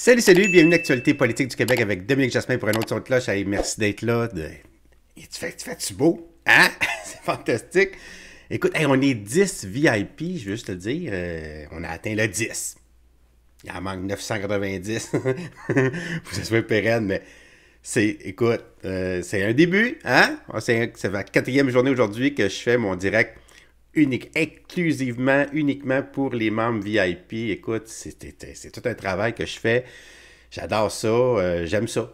Salut, salut, bienvenue à l'Actualité politique du Québec avec Dominique Jasmin pour un autre son de cloche. Hey, merci d'être là. Tu fais-tu beau? Hein? C'est fantastique. Écoute, hey, on est 10 VIP, je veux juste te dire. On a atteint le 10. Il en manque 990. Faut que ça soit pérenne, mais écoute, c'est un début, hein? C'est la quatrième journée aujourd'hui que je fais mon direct uniquement pour les membres VIP. Écoute, c'est tout un travail que je fais. J'adore ça, j'aime ça.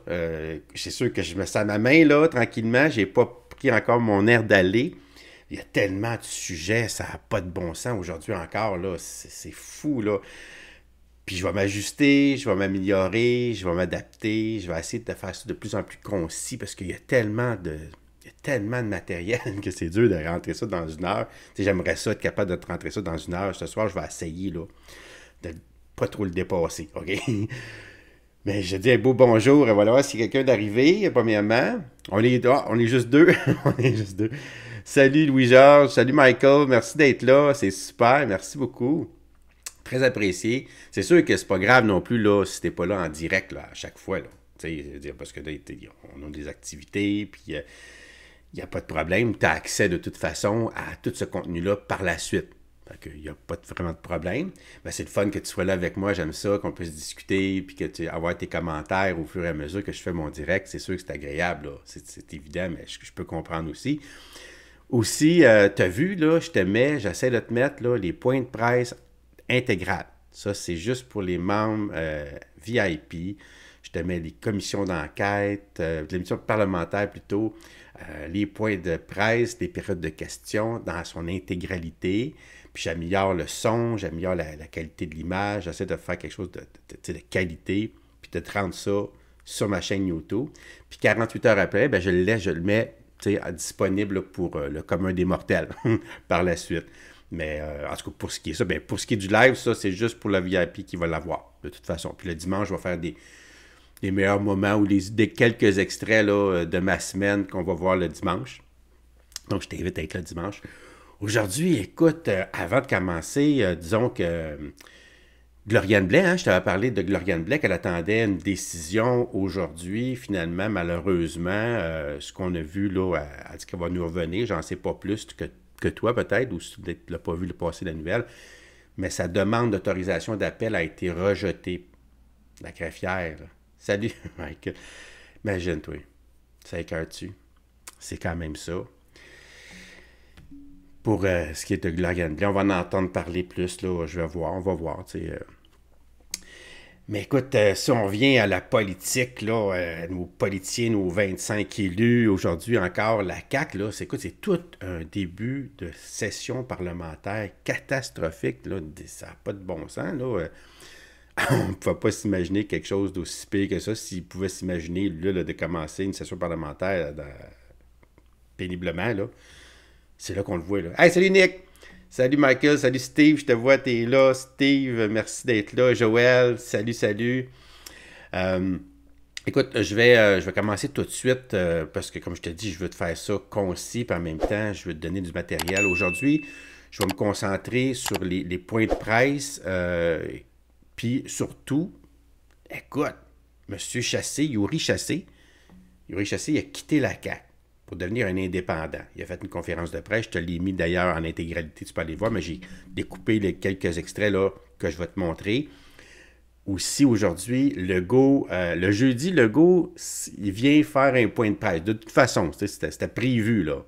C'est sûr que je me sens à ma main, là, tranquillement. J'ai pas pris encore mon air d'aller. Il y a tellement de sujets, ça n'a pas de bon sens aujourd'hui encore, là. C'est fou, là. Puis je vais m'ajuster, je vais m'améliorer, je vais m'adapter, je vais essayer de faire ça de plus en plus concis parce qu'il y a tellement de matériel que c'est dur de rentrer ça dans une heure. Tu sais, j'aimerais ça être capable de rentrer ça dans une heure. Ce soir, je vais essayer là, de pas trop le dépasser, OK? Mais je dis un beau bonjour et voilà, si quelqu'un d'arrivé, premièrement. On est juste deux. On est juste deux. Salut Louis-Georges, salut Michael, merci d'être là, c'est super, merci beaucoup. Très apprécié. C'est sûr que c'est pas grave non plus là, si t'es pas là en direct là, à chaque fois. Là. Parce que là, on a des activités, puis il n'y a pas de problème. Tu as accès de toute façon à tout ce contenu-là par la suite. Il n'y a pas vraiment de problème. Ben, c'est le fun que tu sois là avec moi, j'aime ça, qu'on puisse discuter, puis que tu avoir tes commentaires au fur et à mesure que je fais mon direct. C'est sûr que c'est agréable, là. C'est évident, mais je peux comprendre aussi. Aussi, tu as vu, là, j'essaie de te mettre là, les points de presse intégrales. Ça, c'est juste pour les membres VIP. Je te mets les commissions d'enquête, l'émission parlementaire plutôt, les points de presse, les périodes de questions dans son intégralité. Puis j'améliore le son, j'améliore la qualité de l'image, j'essaie de faire quelque chose de qualité, puis de te rendre ça sur ma chaîne YouTube. Puis 48 heures après, ben, je le mets disponible pour le commun des mortels par la suite. Mais en tout cas, pour ce qui est ça, ben, pour ce qui est du live, ça, c'est juste pour le VIP qui va l'avoir, de toute façon. Puis le dimanche, je vais faire des meilleurs moments ou des quelques extraits là, de ma semaine qu'on va voir le dimanche. Donc, je t'invite à être là dimanche. Aujourd'hui, écoute, avant de commencer, disons que Gloriane Blais, hein, je t'avais parlé de Gloriane Blais, qu'elle attendait une décision aujourd'hui. Finalement, malheureusement, ce qu'on a vu là, elle dit qu'elle va nous revenir. J'en sais pas plus que toi peut-être, ou si tu ne l'as pas vu le passer la nouvelle. Mais sa demande d'autorisation d'appel a été rejetée. La greffière, là. Salut, Michael. Imagine-toi. Ça écœure-tu? C'est quand même ça. Pour ce qui est de Gloriane Blais, on va en entendre parler plus, là, on va voir, tu sais. Mais écoute, si on revient à la politique, là, nos politiciens, nos 25 élus, aujourd'hui encore, la CAQ, là, c'est tout un début de session parlementaire catastrophique, là, ça n'a pas de bon sens, là. On ne pouvait pas s'imaginer quelque chose d'aussi pire que ça s'ils pouvaient s'imaginer là, de commencer une session parlementaire péniblement. Là. C'est là qu'on le voit. Là. Hey, salut Nick! Salut Michael, salut Steve, je te vois, t'es là. Steve, merci d'être là. Joël, salut. Écoute, je vais commencer tout de suite parce que, comme je te dis, je veux te faire ça concis, puis en même temps, je veux te donner du matériel. Aujourd'hui, je vais me concentrer sur les points de presse. Puis surtout, écoute, M. Chassé, Yuri Chassé, il a quitté la CAQ pour devenir un indépendant. Il a fait une conférence de presse, je te l'ai mis d'ailleurs en intégralité, tu peux aller voir, mais j'ai découpé quelques extraits là que je vais te montrer. Aussi aujourd'hui, le jeudi, Legault, il vient faire un point de presse. De toute façon, c'était prévu, là.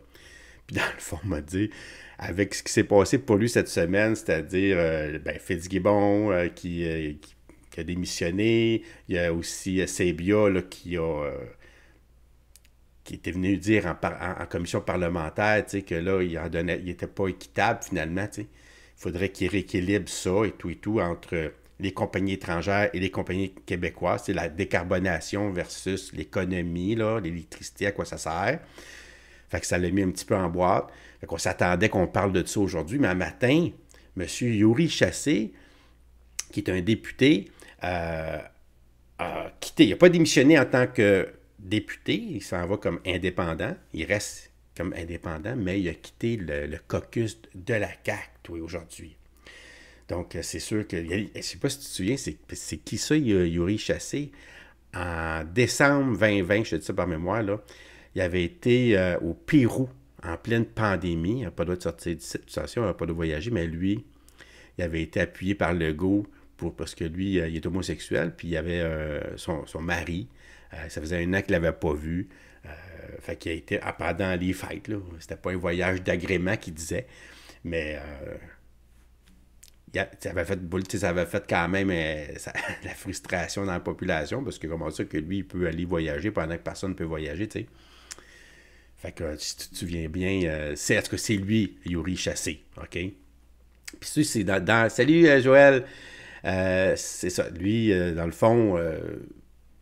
Puis dans le fond, on m'a dit, avec ce qui s'est passé pour lui cette semaine, c'est-à-dire Fitzgibbon qui a démissionné, il y a aussi Sebia là, qui était venu dire en commission parlementaire que là, il n'était pas équitable finalement. Il faudrait qu'il rééquilibre ça et tout entre les compagnies étrangères et les compagnies québécoises. C'est la décarbonation versus l'économie, l'électricité, à quoi ça sert. Fait que ça l'a mis un petit peu en boîte. Fait qu'on s'attendait qu'on parle de ça aujourd'hui. Mais un matin, M. Yuri Chassé, qui est un député, a quitté. Il n'a pas démissionné en tant que député. Il s'en va comme indépendant. Il reste comme indépendant, mais il a quitté le caucus de la CAQ aujourd'hui. Donc, c'est sûr que... Je ne sais pas si tu te souviens, c'est qui ça, Yuri Chassé? En décembre 2020, je te dis ça par mémoire, là, il avait été au Pérou en pleine pandémie. Il n'a pas le droit de sortir de cette situation, il n'a pas le droit de voyager, mais lui, il avait été appuyé par Legault parce que lui, il est homosexuel, puis il avait son mari. Ça faisait 1 an qu'il ne l'avait pas vu. Fait qu'il a été pendant les fêtes. Là. C'était pas un voyage d'agrément qu'il disait, mais ça avait fait quand même la frustration dans la population, parce que comment ça que lui, il peut aller voyager pendant que personne ne peut voyager, tu sais. Fait que si tu te souviens bien, est-ce que c'est lui, Yuri Chassé, OK? Puis ça, c'est Salut Joël! C'est ça. Lui, dans le fond,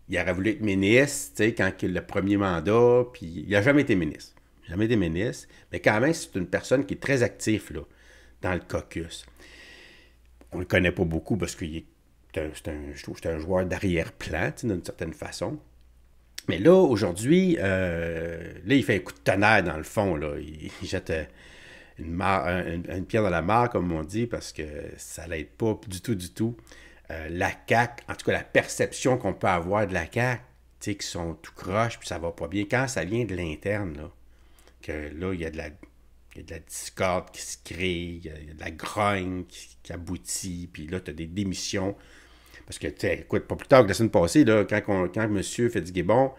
il aurait voulu être ministre, tu sais, quand le premier mandat, puis il n'a jamais été ministre. Jamais été ministre. Mais quand même, c'est une personne qui est très active, là, dans le caucus. On le connaît pas beaucoup parce que je trouve que c'est un joueur d'arrière-plan, d'une certaine façon. Mais là, aujourd'hui, il fait un coup de tonnerre dans le fond. Là. Il jette une pierre dans la mare, comme on dit, parce que ça l'aide pas du tout. La CAQ, en tout cas la perception qu'on peut avoir de la CAQ, tu sais, qui sont tout croches, puis ça va pas bien. Quand ça vient de l'interne, là, que là, il y a de la discorde qui se crée, il y a de la grogne qui aboutit, puis là, tu as des démissions. Parce que, tu sais, écoute, pas plus tard que la semaine passée, là, quand M. Fitzgibbon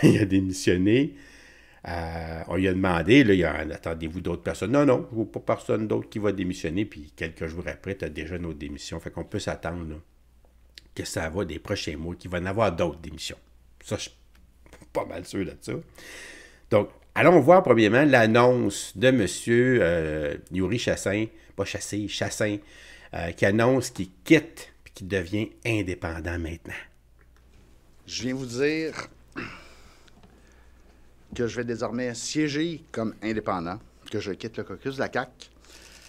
il a démissionné, on lui a demandé, là, attendez-vous d'autres personnes? Non, pas personne d'autre qui va démissionner, puis quelques jours après, tu as déjà une autre démission. Fait qu'on peut s'attendre là, que ça va des prochains mois, qu'il va y en avoir d'autres démissions. Ça, je suis pas mal sûr de ça. Donc, allons voir premièrement l'annonce de M. Yuri Chassin, Chassin, qui annonce qu'il quitte et qu'il devient indépendant maintenant. Je viens vous dire que je vais désormais siéger comme indépendant, que je quitte le caucus de la CAQ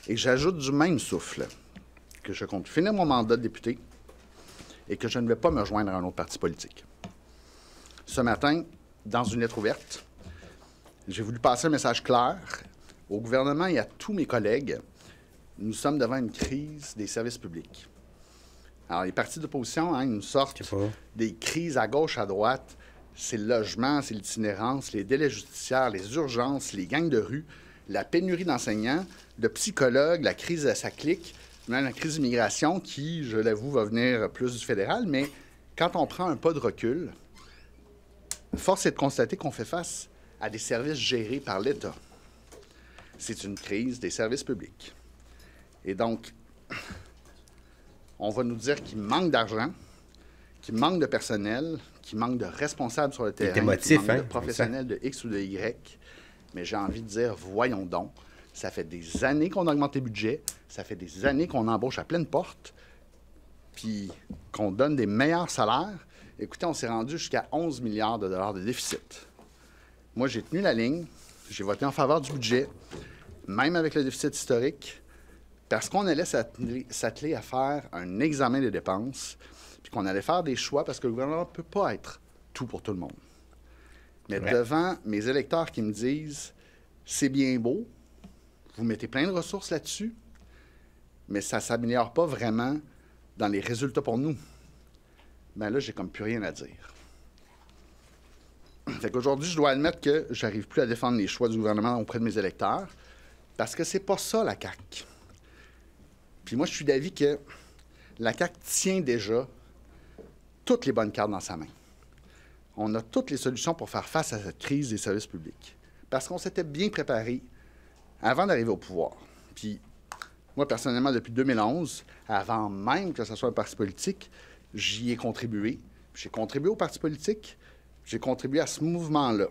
et que j'ajoute du même souffle que je compte finir mon mandat de député et que je ne vais pas me joindre à un autre parti politique. Ce matin, dans une lettre ouverte, j'ai voulu passer un message clair au gouvernement et à tous mes collègues. Nous sommes devant une crise des services publics. Alors, les partis d'opposition, ils nous sortent des crises à gauche, à droite. C'est le logement, c'est l'itinérance, les délais judiciaires, les urgences, les gangs de rue, la pénurie d'enseignants, de psychologues, la crise de sa clique, même la crise d'immigration qui, je l'avoue, va venir plus du fédéral. Mais quand on prend un pas de recul, force est de constater qu'on fait face à des services gérés par l'État. C'est une crise des services publics. Et donc, on va nous dire qu'il manque d'argent, qu'il manque de personnel, qu'il manque de responsables sur le terrain, qu'il manque de professionnels de X ou de Y. Mais j'ai envie de dire, voyons donc, ça fait des années qu'on augmente les budgets, ça fait des années qu'on embauche à pleine porte, puis qu'on donne des meilleurs salaires. Écoutez, on s'est rendu jusqu'à 11 milliards de dollars de déficit. Moi, j'ai tenu la ligne, j'ai voté en faveur du budget, même avec le déficit historique, parce qu'on allait s'atteler à faire un examen des dépenses, puis qu'on allait faire des choix, parce que le gouvernement ne peut pas être tout pour tout le monde. Mais devant mes électeurs qui me disent « c'est bien beau, vous mettez plein de ressources là-dessus, mais ça ne s'améliore pas vraiment dans les résultats pour nous. » Bien là, j'ai comme plus rien à dire. Fait qu'aujourd'hui, je dois admettre que j'arrive plus à défendre les choix du gouvernement auprès de mes électeurs, parce que c'est pas ça, la CAQ. Puis moi, je suis d'avis que la CAQ tient déjà toutes les bonnes cartes dans sa main. On a toutes les solutions pour faire face à cette crise des services publics. Parce qu'on s'était bien préparé avant d'arriver au pouvoir. Puis moi, personnellement, depuis 2011, avant même que ce soit un parti politique, j'y ai contribué. J'ai contribué au parti politique, j'ai contribué à ce mouvement-là.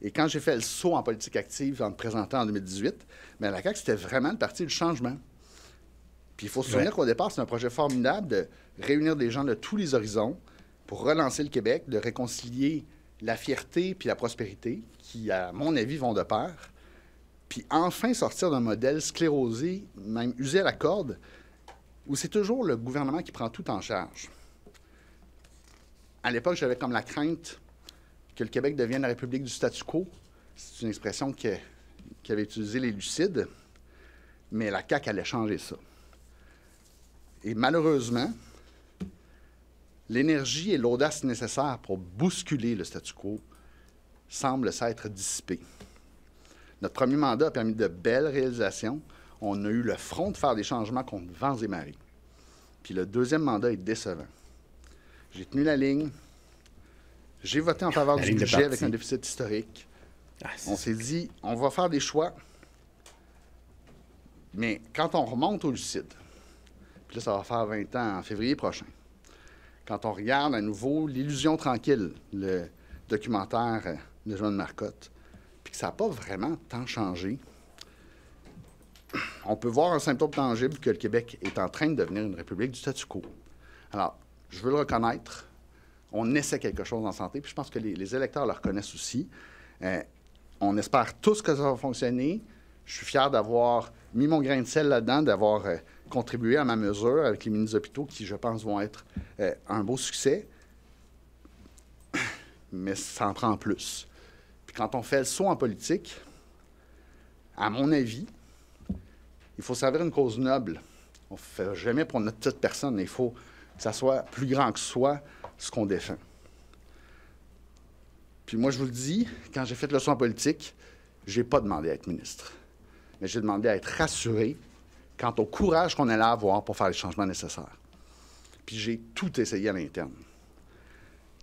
Et quand j'ai fait le saut en politique active en me présentant en 2018, bien, la CAQ, c'était vraiment le parti du changement. Puis il faut se souvenir qu'au départ, c'est un projet formidable de réunir des gens de tous les horizons pour relancer le Québec, de réconcilier la fierté puis la prospérité, qui, à mon avis, vont de pair, puis enfin sortir d'un modèle sclérosé, même usé à la corde, où c'est toujours le gouvernement qui prend tout en charge. À l'époque, j'avais comme la crainte que le Québec devienne la République du statu quo. C'est une expression qu'avaient utilisée les Lucides, mais la CAQ allait changer ça. Et malheureusement, l'énergie et l'audace nécessaires pour bousculer le statu quo semblent s'être dissipées. Notre premier mandat a permis de belles réalisations. On a eu le front de faire des changements contre vents et marées. Puis le deuxième mandat est décevant. J'ai tenu la ligne. J'ai voté en faveur du budget avec un déficit historique. On s'est dit, on va faire des choix. Mais quand on remonte au lucide, puis là, ça va faire 20 ans en février prochain, quand on regarde à nouveau L'Illusion tranquille, le documentaire de Joanne Marcotte, puis que ça n'a pas vraiment tant changé, on peut voir un symptôme tangible que le Québec est en train de devenir une république du statu quo. Alors, je veux le reconnaître. On essaie quelque chose en santé, puis je pense que les électeurs le reconnaissent aussi. On espère tous que ça va fonctionner. Je suis fier d'avoir mis mon grain de sel là-dedans, d'avoir contribué à ma mesure avec les mini-hôpitaux qui, je pense, vont être un beau succès. Mais ça en prend plus. Puis quand on fait le saut en politique, à mon avis, il faut servir une cause noble. On ne fait jamais pour notre petite personne. Il faut que ça soit plus grand que soi, ce qu'on défend. Puis moi, je vous le dis, quand j'ai fait le saut en politique, je n'ai pas demandé à être ministre. Mais j'ai demandé à être rassuré quant au courage qu'on allait avoir pour faire les changements nécessaires. Puis j'ai tout essayé à l'interne.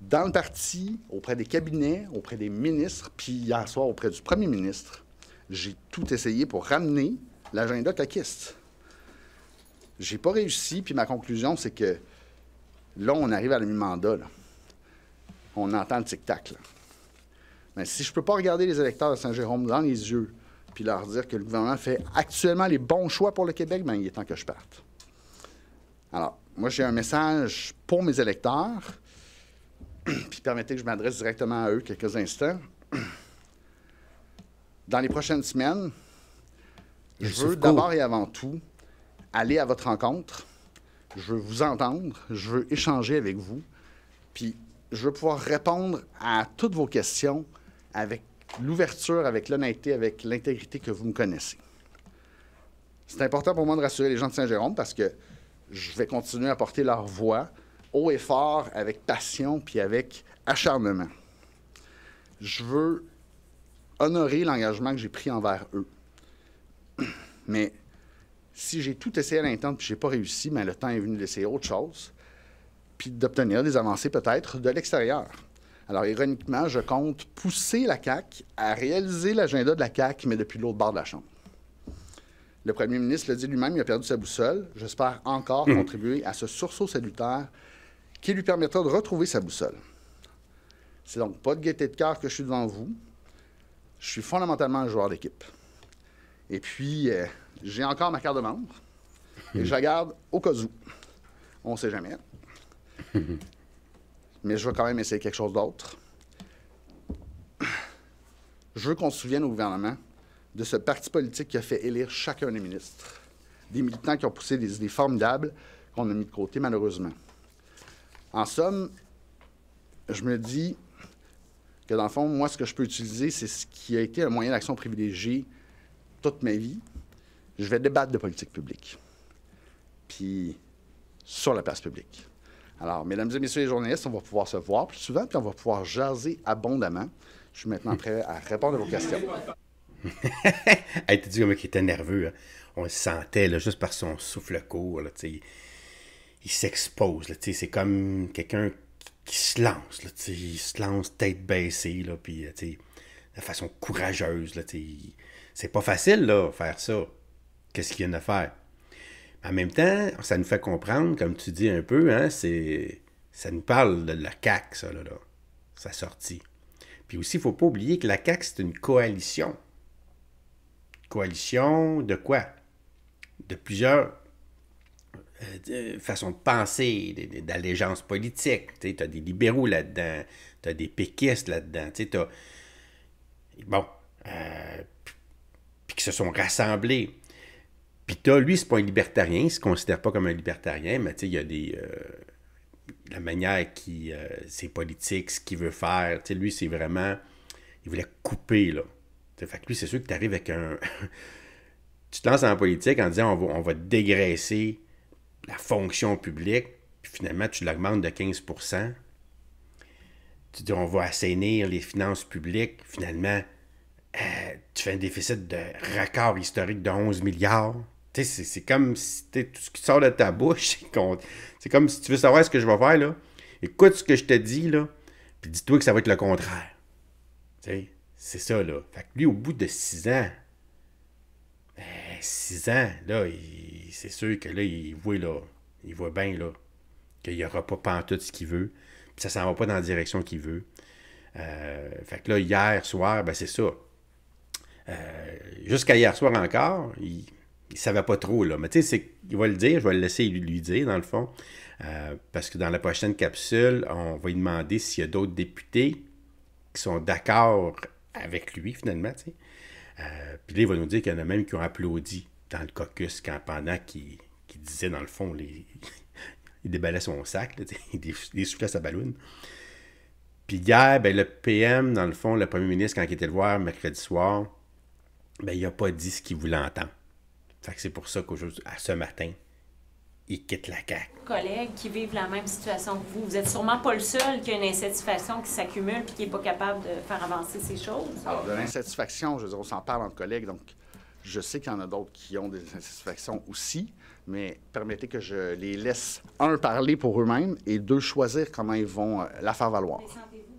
Dans le parti, auprès des cabinets, auprès des ministres, puis hier soir auprès du premier ministre, j'ai tout essayé pour ramener l'agenda caquiste. J'ai pas réussi, puis ma conclusion, c'est que là, on arrive à la mi-mandat, là. On entend le tic-tac, là. Mais si je peux pas regarder les électeurs de Saint-Jérôme dans les yeux puis leur dire que le gouvernement fait actuellement les bons choix pour le Québec, bien, il est temps que je parte. Alors, moi, j'ai un message pour mes électeurs, puis permettez que je m'adresse directement à eux quelques instants. Dans les prochaines semaines, je veux d'abord et avant tout aller à votre rencontre. Je veux vous entendre, je veux échanger avec vous, puis je veux pouvoir répondre à toutes vos questions avec l'ouverture, avec l'honnêteté, avec l'intégrité que vous me connaissez. C'est important pour moi de rassurer les gens de Saint-Jérôme parce que je vais continuer à porter leur voix haut et fort, avec passion puis avec acharnement. Je veux honorer l'engagement que j'ai pris envers eux. Mais si j'ai tout essayé à l'interne puis je n'ai pas réussi, mais le temps est venu d'essayer autre chose, puis d'obtenir des avancées peut-être de l'extérieur. Alors, ironiquement, je compte pousser la CAQ à réaliser l'agenda de la CAQ, mais depuis l'autre bord de la Chambre. Le premier ministre l'a dit lui-même, il a perdu sa boussole. J'espère encore contribuer à ce sursaut salutaire qui lui permettra de retrouver sa boussole. C'est donc pas de gaieté de cœur que je suis devant vous. Je suis fondamentalement un joueur d'équipe. Et puis, j'ai encore ma carte de membre et je la garde au cas où. On ne sait jamais. Mais je veux quand même essayer quelque chose d'autre. Je veux qu'on se souvienne au gouvernement de ce parti politique qui a fait élire chacun des ministres. Des militants qui ont poussé des idées formidables qu'on a mis de côté, malheureusement. En somme, je me dis que, dans le fond, moi, ce que je peux utiliser, c'est ce qui a été un moyen d'action privilégié toute ma vie. Je vais débattre de politique publique. Puis, sur la place publique. Alors, mesdames et messieurs les journalistes, on va pouvoir se voir plus souvent, puis on va pouvoir jaser abondamment. Je suis maintenant prêt à répondre à vos questions. Hey, t'as dit comment il était nerveux. Hein? On le sentait là, juste par son souffle court. Là, il s'expose. Là, c'est comme quelqu'un qui se lance. Là, il se lance tête baissée, là, puis de façon courageuse. Là, c'est pas facile là, faire ça. Qu'est-ce qu'il vient de faire? En même temps, ça nous fait comprendre, comme tu dis un peu, hein, ça nous parle de la CAQ, ça, là, sa sortie. Puis aussi, il ne faut pas oublier que la CAQ, c'est une coalition. Coalition de quoi? De plusieurs façons de penser, d'allégeance politique. Tu as des libéraux là-dedans, tu as des péquistes là-dedans. Bon, puis qui se sont rassemblés. Puis lui, c'est pas un libertarien, il ne se considère pas comme un libertarien, mais il y a la manière qui c'est politique, ce qu'il veut faire. Lui, c'est vraiment... Il voulait couper, là. Fait que lui, c'est sûr que tu arrives avec un... tu te lances en politique en disant on va dégraisser la fonction publique, puis finalement, tu l'augmentes de 15 %. Tu dis, on va assainir les finances publiques. Finalement, tu fais un déficit de record historique de 11 milliards. Tu sais, c'est comme si tout ce qui sort de ta bouche, c'est comme si tu veux savoir ce que je vais faire, là. Écoute ce que je te dis, là, puis dis-toi que ça va être le contraire. Tu sais, c'est ça, là. Fait que lui, au bout de 6 ans, 6 ans, là, c'est sûr que là, il voit bien, là, qu'il n'y aura pas pantoute ce qu'il veut, puis ça s'en va pas dans la direction qu'il veut. Fait que là, hier soir, ben c'est ça. Jusqu'à hier soir encore, il savait pas trop, là. Mais tu sais, il va le dire, je vais le laisser lui dire, dans le fond. Parce que dans la prochaine capsule, on va lui demander s'il y a d'autres députés qui sont d'accord avec lui, finalement, tu sais. Puis là, il va nous dire qu'il y en a même qui ont applaudi dans le caucus pendant qu'il disait, dans le fond, il déballait son sac, là, il soufflait sa balloune. Puis hier, ben, le PM, dans le fond, le premier ministre, quand il était le voir mercredi soir, ben, il n'a pas dit ce qu'il voulait entendre. Fait que c'est pour ça qu'aujourd'hui, à ce matin, il quitte la CAQ. Collègues qui vivent la même situation que vous, vous n'êtes sûrement pas le seul qui a une insatisfaction qui s'accumule et qui n'est pas capable de faire avancer ces choses. Alors, de l'insatisfaction, je veux dire, on s'en parle entre collègues, donc je sais qu'il y en a d'autres qui ont des insatisfactions aussi, mais permettez que je les laisse, un, parler pour eux-mêmes et deux, choisir comment ils vont la faire valoir.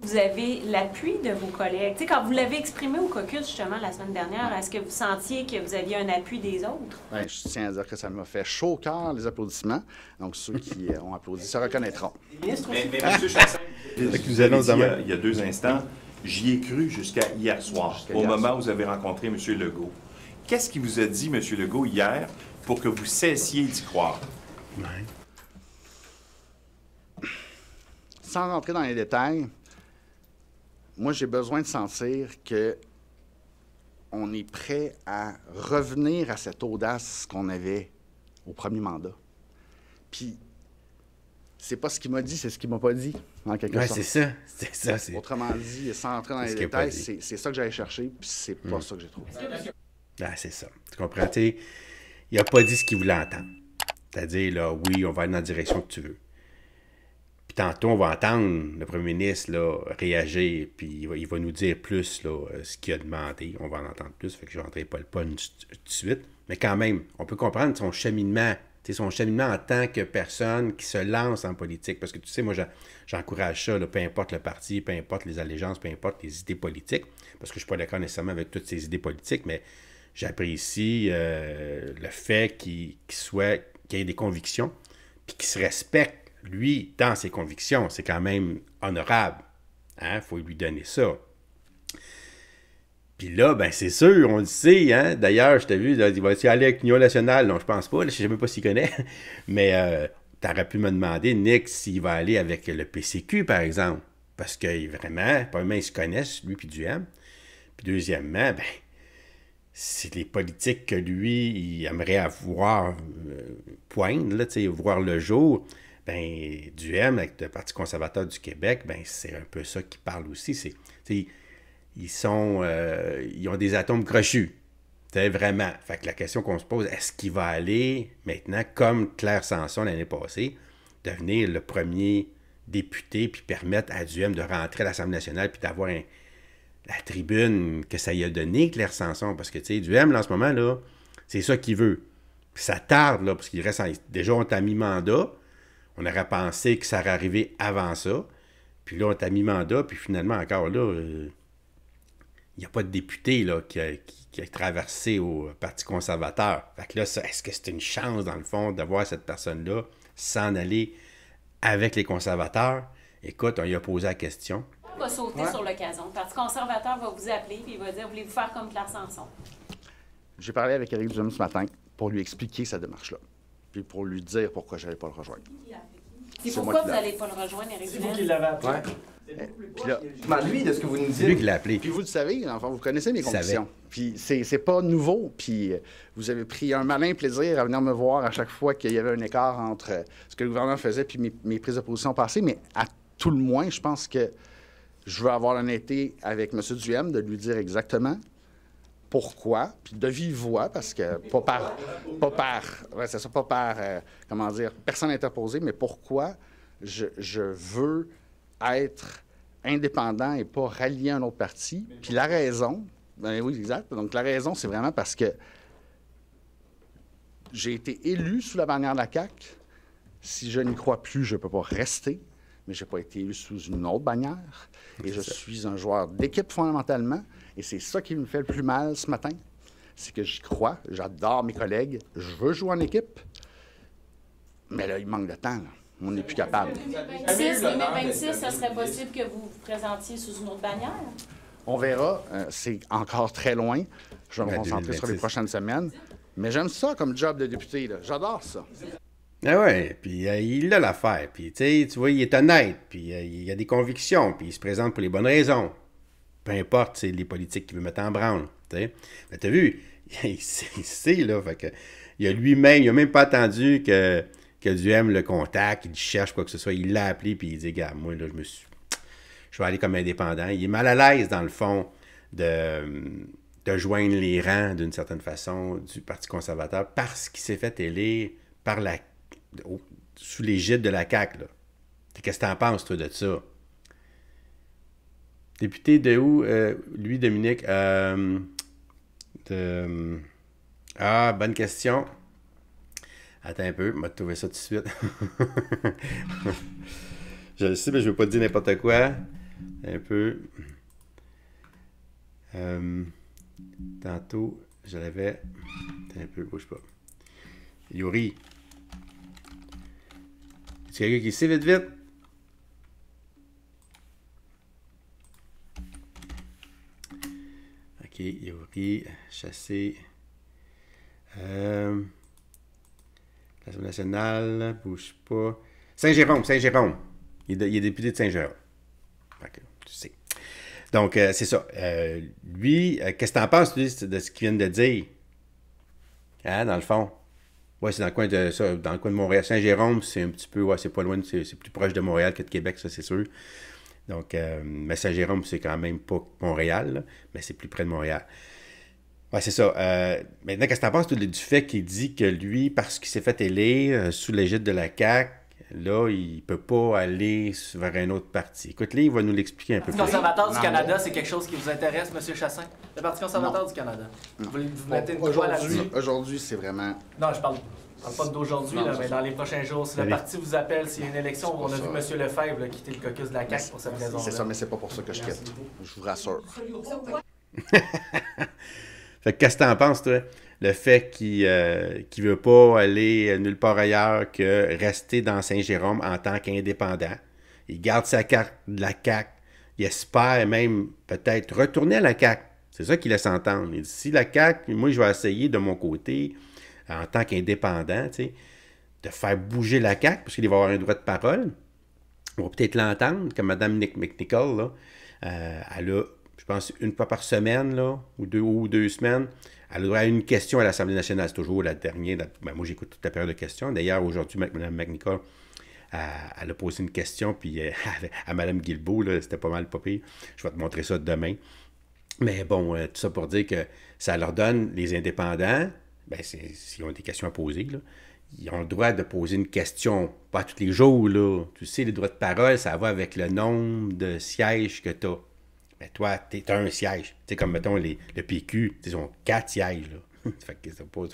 Vous avez l'appui de vos collègues. Tu sais, quand vous l'avez exprimé au caucus, justement, la semaine dernière, est-ce que vous sentiez que vous aviez un appui des autres? Bien, je tiens à dire que ça m'a fait chaud au cœur, les applaudissements. Donc, ceux qui ont applaudi se reconnaîtront. Mais M. Chassin, nous allons il y a 2 instants, j'y ai cru jusqu'à hier soir, au moment où vous avez rencontré M. Legault. Qu'est-ce qu'il vous a dit, M. Legault, hier, pour que vous cessiez d'y croire? Ouais. Sans rentrer dans les détails, moi, j'ai besoin de sentir que on est prêt à revenir à cette audace qu'on avait au premier mandat. Puis, c'est pas ce qu'il m'a dit, c'est ce qu'il m'a pas dit, en quelque sorte. C'est ça. Autrement dit, sans rentrer dans les détails, c'est ça que j'allais chercher, puis c'est pas ça que j'ai trouvé. Ah, c'est ça. Tu comprends? Il n'a pas dit ce qu'il voulait entendre. C'est-à-dire, là, oui, on va aller dans la direction que tu veux. Puis tantôt, on va entendre le premier ministre là, réagir, puis il va nous dire plus là, ce qu'il a demandé. On va en entendre plus, fait que je ne rentrerai pas le punch tout de suite. Mais quand même, on peut comprendre son cheminement en tant que personne qui se lance en politique. Parce que tu sais, moi, j'encourage ça, là, peu importe le parti, peu importe les allégeances, peu importe les idées politiques, parce que je ne suis pas d'accord nécessairement avec toutes ces idées politiques, mais j'apprécie le fait qu'il ait des convictions, puis qu'il se respecte, lui, dans ses convictions. C'est quand même honorable. Il faut lui donner ça. Puis là, ben c'est sûr, on le sait, hein. D'ailleurs, je t'ai vu, là, il va-tu aller avec l'Union nationale? Non, je pense pas, là, je ne sais même pas s'il connaît. Mais tu aurais pu me demander, Nick, s'il va aller avec le PCQ, par exemple. Parce que vraiment, premièrement, ils se connaissent, lui puis Duhem. Puis deuxièmement, ben c'est les politiques que lui, il aimerait avoir poindre, là, voir le jour. Ben Duhem, avec le Parti conservateur du Québec, ben c'est un peu ça qui parle aussi. Ils ont des atomes crochus. Vraiment. Fait que la question qu'on se pose, est-ce qu'il va aller maintenant, comme Claire Sanson l'année passée, devenir le premier député puis permettre à Duhem de rentrer à l'Assemblée nationale puis d'avoir la tribune que ça y a donné, Claire Sanson? Parce que, tu sais, Duhem, là, en ce moment, là, c'est ça qu'il veut. Puis ça tarde, là, parce qu'il reste déjà, on t'a mis mandat. On aurait pensé que ça aurait arrivé avant ça. Puis là, on t'a mis mandat, puis finalement, encore là, il n'y a pas de député là, qui a traversé au Parti conservateur. Fait que là, est-ce que c'est une chance, dans le fond, d'avoir cette personne-là s'en aller avec les conservateurs? Écoute, on lui a posé la question. On va sauter sur l'occasion. Le Parti conservateur va vous appeler et il va dire « Voulez-vous faire comme Claire Sanson? » J'ai parlé avec Éric Duhem ce matin pour lui expliquer cette démarche-là, puis pour lui dire pourquoi je n'allais pas le rejoindre. Et pourquoi vous n'allez pas le rejoindre, Éric Duhem? C'est vous qui l'avez appelé. Puis là, Lui, de ce que vous nous dites. C'est lui qui l'a appelé. puis vous le savez, enfin, vous connaissez mes convictions. Puis c'est pas nouveau. Puis vous avez pris un malin plaisir à venir me voir à chaque fois qu'il y avait un écart entre ce que le gouvernement faisait puis mes prises de position passées. Mais à tout le moins, je pense que je veux avoir l'honnêteté avec M. Duhem de lui dire exactement pourquoi, puis de vive voix, parce que comment dire, personne interposé, mais pourquoi je veux être indépendant et pas rallier un autre parti. Puis la raison, ben oui, exact. Donc la raison, c'est vraiment parce que j'ai été élu sous la bannière de la CAQ. Si je n'y crois plus, je ne peux pas rester, mais je n'ai pas été élu sous une autre bannière. Et je suis un joueur d'équipe fondamentalement. Et c'est ça qui me fait le plus mal ce matin. C'est que j'y crois, j'adore mes collègues, je veux jouer en équipe. Mais là, il manque de temps, là. On n'est plus capable. 2026, ça serait possible que vous vous présentiez sous une autre bannière? On verra. C'est encore très loin. Je vais me concentrer 2026. sur les prochaines semaines. Mais j'aime ça comme job de député, là. J'adore ça. Ah ouais, puis il a l'affaire, puis tu vois, il est honnête, puis il a des convictions, puis il se présente pour les bonnes raisons. Peu importe, c'est les politiques qu'il veut mettre en branle, tu sais. Mais t'as vu, il sait, là, fait que il a lui-même, il a même pas attendu que Duhem le contacte, qu'il cherche quoi que ce soit, il l'a appelé, puis il dit, gars, moi, là, je vais aller comme indépendant. Il est mal à l'aise, dans le fond, de joindre les rangs, d'une certaine façon, du Parti conservateur, parce qu'il s'est fait élire sous l'égide de la CAQ, là. Qu'est-ce que t'en penses, toi, de ça? Député de où, lui, Dominique? Bonne question. Attends un peu, je vais te trouver ça tout de suite. Je le sais, mais je ne veux pas te dire n'importe quoi. Un peu. Tantôt, je l'avais. Attends un peu, bouge pas. Yuri. Est-ce qu'il y a quelqu'un qui sait vite, vite? OK, Yuri, chassé. L'Assemblée nationale, bouge pas. Saint-Jérôme. Il est député de Saint-Jérôme. OK, tu sais. Donc, c'est ça. Lui, qu'est-ce que tu en penses, lui, de ce qu'il vient de dire? Hein, dans le fond? Oui, c'est dans le coin de Montréal. Saint-Jérôme, c'est un petit peu, c'est pas loin, c'est plus proche de Montréal que de Québec, ça, c'est sûr. Donc, mais Saint-Jérôme, c'est quand même pas Montréal, là, mais c'est plus près de Montréal. Ouais, c'est ça. Maintenant, qu'est-ce que tu en penses du fait qu'il dit que lui, parce qu'il s'est fait élire sous l'égide de la CAQ, là, il ne peut pas aller vers un autre parti. Écoute, là, il va nous l'expliquer un peu Le plus. Parti conservateur du Canada, c'est quelque chose qui vous intéresse, M. Chassin? Le Parti conservateur du Canada. Vous mettez une croix là-dessus? Aujourd'hui, c'est vraiment... Non, je parle pas d'aujourd'hui, mais dans les prochains jours. Si le parti vous appelle, s'il y a une élection, on a vu M. Lefebvre là, quitter le caucus de la CAQ pour cette raison-là. C'est ça, mais c'est pas pour ça que je quitte. Je vous rassure. Fait que qu'est-ce que t'en penses, toi? Le fait qu'il veut pas aller nulle part ailleurs que rester dans Saint-Jérôme en tant qu'indépendant. Il garde sa carte de la CAQ. Il espère même peut-être retourner à la CAQ. C'est ça qu'il laisse entendre. Il dit, si la CAQ, moi, je vais essayer de mon côté, en tant qu'indépendant, tu sais, de faire bouger la CAQ, parce qu'il va avoir un droit de parole. On va peut-être l'entendre, comme Mme McNichol, là. Elle a, je pense, une fois par semaine, là, ou deux semaines, elle aura une question à l'Assemblée nationale. C'est toujours la dernière. Moi, j'écoute toute la période de questions. D'ailleurs, aujourd'hui, Mme McNichol, elle a posé une question, puis à Mme Guilbeault, là, c'était pas mal pas pire. Je vais te montrer ça demain. Mais bon, tout ça pour dire que ça leur donne, les indépendants, s'ils ont des questions à poser, là, ils ont le droit de poser une question, pas tous les jours, là. Tu sais, les droits de parole, ça va avec le nombre de sièges que tu as. Mais toi, tu as un siège. Tu sais, comme, mettons, le PQ, ils ont 4 sièges, là. Fait que ça pas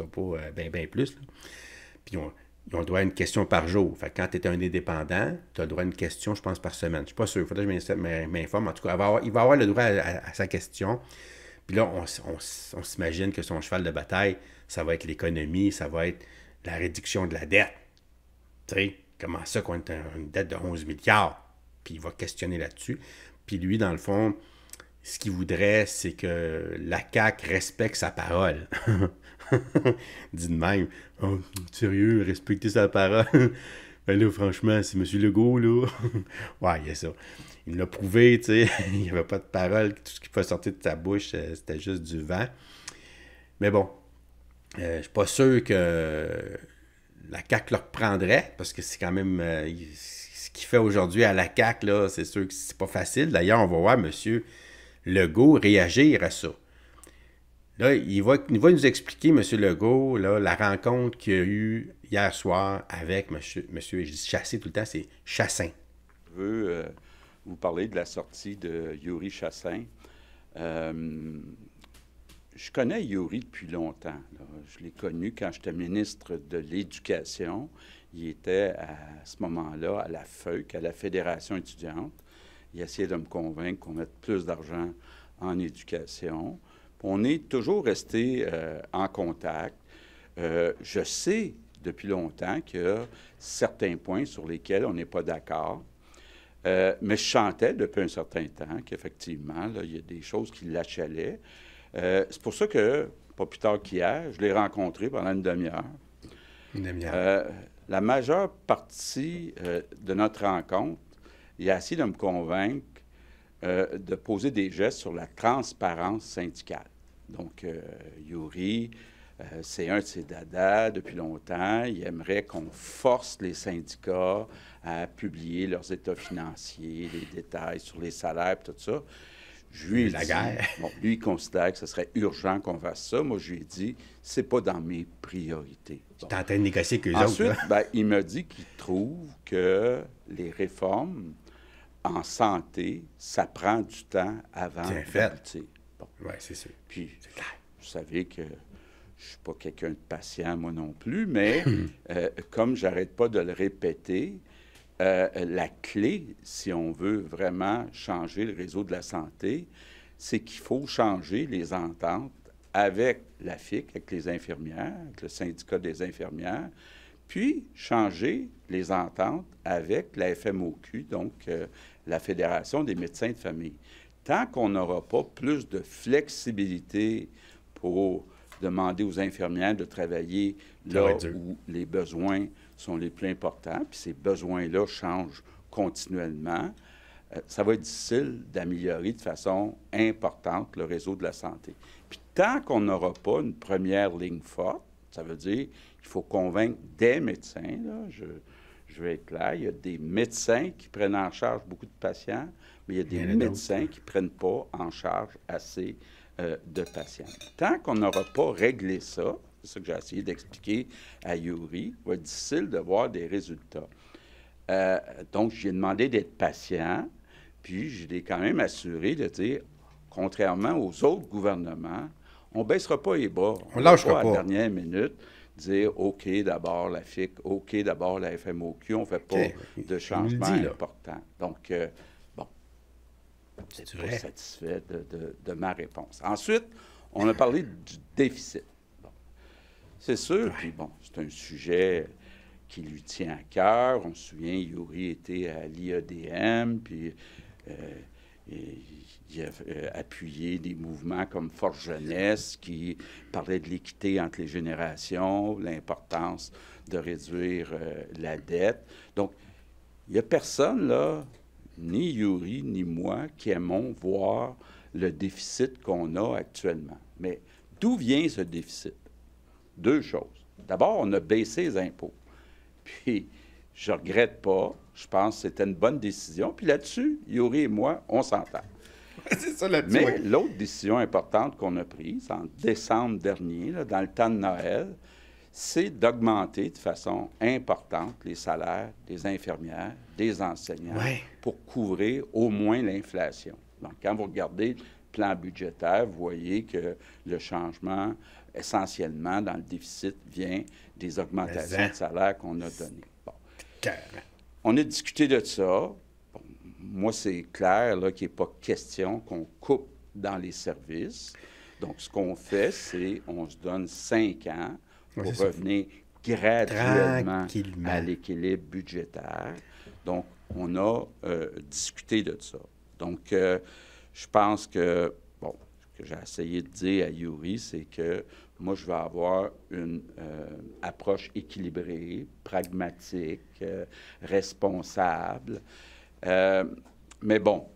bien plus, là. Puis ils ont le droit à une question par jour. Fait que quand tu es un indépendant, tu as le droit à une question, je pense, par semaine. Je ne suis pas sûr. Il faudrait que je m'informe. En tout cas, il va avoir le droit à sa question. Puis là, on s'imagine que son cheval de bataille, ça va être l'économie, ça va être la réduction de la dette. Tu sais, comment ça qu'on a une dette de 11 milliards? Puis il va questionner là-dessus. Puis lui, dans le fond, ce qu'il voudrait, c'est que la CAQ respecte sa parole. Dit de même. Oh, sérieux, respecter sa parole? Ben là, franchement, c'est M. Legault, là. Ouais, il y a ça. Il l'a prouvé, tu sais. Il n'y avait pas de parole. Tout ce qui pouvait sortir de sa bouche, c'était juste du vent. Mais bon, je suis pas sûr que la CAQ le reprendrait, parce que c'est quand même... ce qu'il fait aujourd'hui à la CAQ, là, c'est sûr que c'est pas facile. D'ailleurs, on va voir M. Legault réagir à ça. Là, il va nous expliquer, M. Legault, là, la rencontre qu'il y a eu hier soir avec monsieur, je dis Chassé tout le temps, c'est Chassin. Je veux vous parler de la sortie de Yuri Chassin. Je connais Yuri depuis longtemps. Là. Je l'ai connu quand j'étais ministre de l'Éducation. Il était à ce moment-là à la FEUC, à la Fédération étudiante. Il essayait de me convaincre qu'on mette plus d'argent en éducation. On est toujours resté en contact. Je sais depuis longtemps qu'il y a certains points sur lesquels on n'est pas d'accord. Mais je sentais depuis un certain temps qu'effectivement, il y a des choses qui l'achalaient. C'est pour ça que, pas plus tard qu'hier, je l'ai rencontré pendant une demi-heure. Une demi-heure. La majeure partie de notre rencontre, il a essayé de me convaincre de poser des gestes sur la transparence syndicale. Donc, Yuri, c'est un de ses dadas depuis longtemps. Il aimerait qu'on force les syndicats à publier leurs états financiers, les détails sur les salaires, tout ça. Je lui ai dit, bon, lui, il considère que ce serait urgent qu'on fasse ça. Moi, je lui ai dit, c'est pas dans mes priorités. Bon. Tu es en train de négocier avec eux Ensuite, autres, ben, il m'a dit qu'il trouve que les réformes en santé, ça prend du temps avant d'aboutir. Bon. Oui, c'est sûr. Puis, vous savez que je ne suis pas quelqu'un de patient, moi non plus, mais comme j'arrête pas de le répéter, la clé, si on veut vraiment changer le réseau de la santé, c'est qu'il faut changer les ententes avec la FIC, avec les infirmières, avec le syndicat des infirmières, puis changer les ententes avec la FMOQ, donc la Fédération des médecins de famille. Tant qu'on n'aura pas plus de flexibilité pour demander aux infirmières de travailler là où les besoins sont les plus importants, puis ces besoins-là changent continuellement, ça va être difficile d'améliorer de façon importante le réseau de la santé. Puis tant qu'on n'aura pas une première ligne forte, ça veut dire qu'il faut convaincre des médecins, là, je vais être clair, il y a des médecins qui prennent en charge beaucoup de patients, mais il y a des médecins qui ne prennent pas en charge assez de patients. Tant qu'on n'aura pas réglé ça, c'est ça que j'ai essayé d'expliquer à Yuri, il va être difficile de voir des résultats. Donc, j'ai demandé d'être patient, puis je l'ai quand même assuré de dire, contrairement aux autres gouvernements, on ne baissera pas les bras. On ne lâchera pas. À la dernière minute, dire OK d'abord la FIC, OK d'abord la FMOQ, on ne fait pas de changement important. Donc, bon, je ne suis pas satisfait de ma réponse. Ensuite, on a parlé du déficit. Bon. C'est sûr, puis bon, c'est un sujet qui lui tient à cœur. On se souvient, Yuri était à l'IEDM, puis il a appuyé des mouvements comme Force Jeunesse qui parlaient de l'équité entre les générations, l'importance de réduire la dette. Donc, il n'y a personne, là, ni Yuri, ni moi, qui aimons voir le déficit qu'on a actuellement. Mais d'où vient ce déficit? Deux choses. D'abord, on a baissé les impôts. Puis, je ne regrette pas. Je pense que c'était une bonne décision. Puis là-dessus, Yuri et moi, on s'entend. C'est ça là-dessus. Mais l'autre décision importante qu'on a prise en décembre dernier, là, dans le temps de Noël, c'est d'augmenter de façon importante les salaires des infirmières, des enseignants, pour couvrir au moins l'inflation. Donc, quand vous regardez le plan budgétaire, vous voyez que le changement, essentiellement, dans le déficit, vient des augmentations de salaire qu'on a données. Bon. On a discuté de ça. Bon, moi, c'est clair qu'il n'est pas question qu'on coupe dans les services. Donc, ce qu'on fait, c'est on se donne 5 ans pour revenir graduellement à l'équilibre budgétaire. Donc, on a discuté de ça. Donc, je pense que, bon, ce que j'ai essayé de dire à Yuri, c'est que moi, je vais avoir une approche équilibrée, pragmatique, responsable. Mais bon,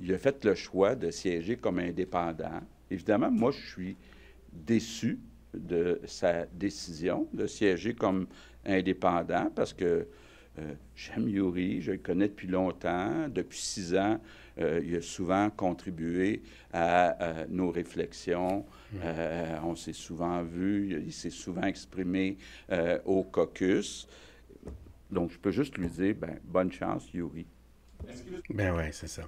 il a fait le choix de siéger comme indépendant. Évidemment, moi, je suis déçu de sa décision de siéger comme indépendant parce que j'aime Yuri, je le connais depuis longtemps. Depuis 6 ans, il a souvent contribué à nos réflexions. On s'est souvent vu, il s'est souvent exprimé au caucus. Donc, je peux juste lui dire, bonne chance, Yuri. Ben oui, c'est ça.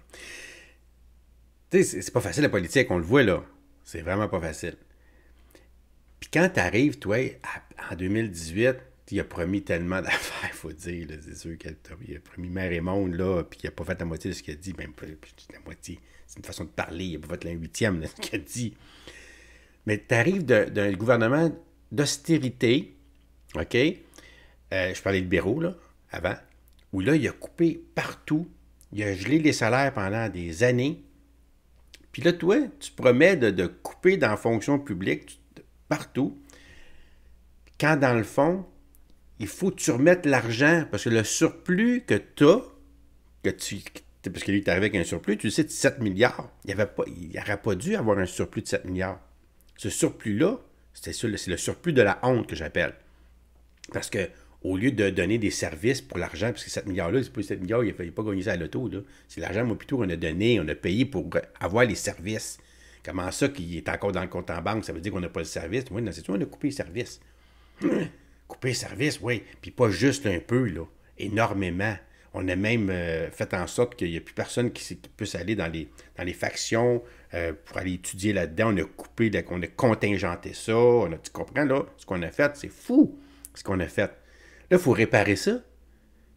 Tu sais, c'est pas facile la politique, on le voit là. C'est vraiment pas facile. Puis quand t'arrives, toi, en 2018, il a promis tellement d'affaires, il faut dire. Là, c'est sûr qu'il a promis mer et monde, là, puis il a pas fait la moitié de ce qu'il a dit. Même pas la moitié. C'est une façon de parler. Il a pas fait la huitième de ce qu'il a dit. Mais t'arrives d'un gouvernement d'austérité, OK? Je parlais de libéraux, là, avant, où là, il a coupé partout. Il a gelé les salaires pendant des années. Puis là, toi, tu promets de couper dans la fonction publique partout. Quand, dans le fond, il faut que tu remettes l'argent, parce que le surplus que tu as, parce que lui, il est arrivé avec un surplus, tu sais, de 7 milliards. Il n'aurait pas dû avoir un surplus de 7 milliards. Ce surplus-là, c'est le surplus de la honte que j'appelle. Parce que au lieu de donner des services pour l'argent, parce que 7 milliards-là, c'est pas 7 milliards, il n'a pas gagné ça à l'auto, là. C'est l'argent, moi, plutôt, qu'on a donné, on a payé pour avoir les services. Comment ça qu'il est encore dans le compte en banque, ça veut dire qu'on n'a pas le service? Oui, non, c'est sûr, on a coupé les services. Couper les services, oui. Puis pas juste un peu, là. Énormément. On a même fait en sorte qu'il n'y a plus personne qui puisse aller dans les factions pour aller étudier là-dedans. On a coupé, on a contingenté ça. Tu comprends, là? Ce qu'on a fait, c'est fou, ce qu'on a fait. Là, il faut réparer ça.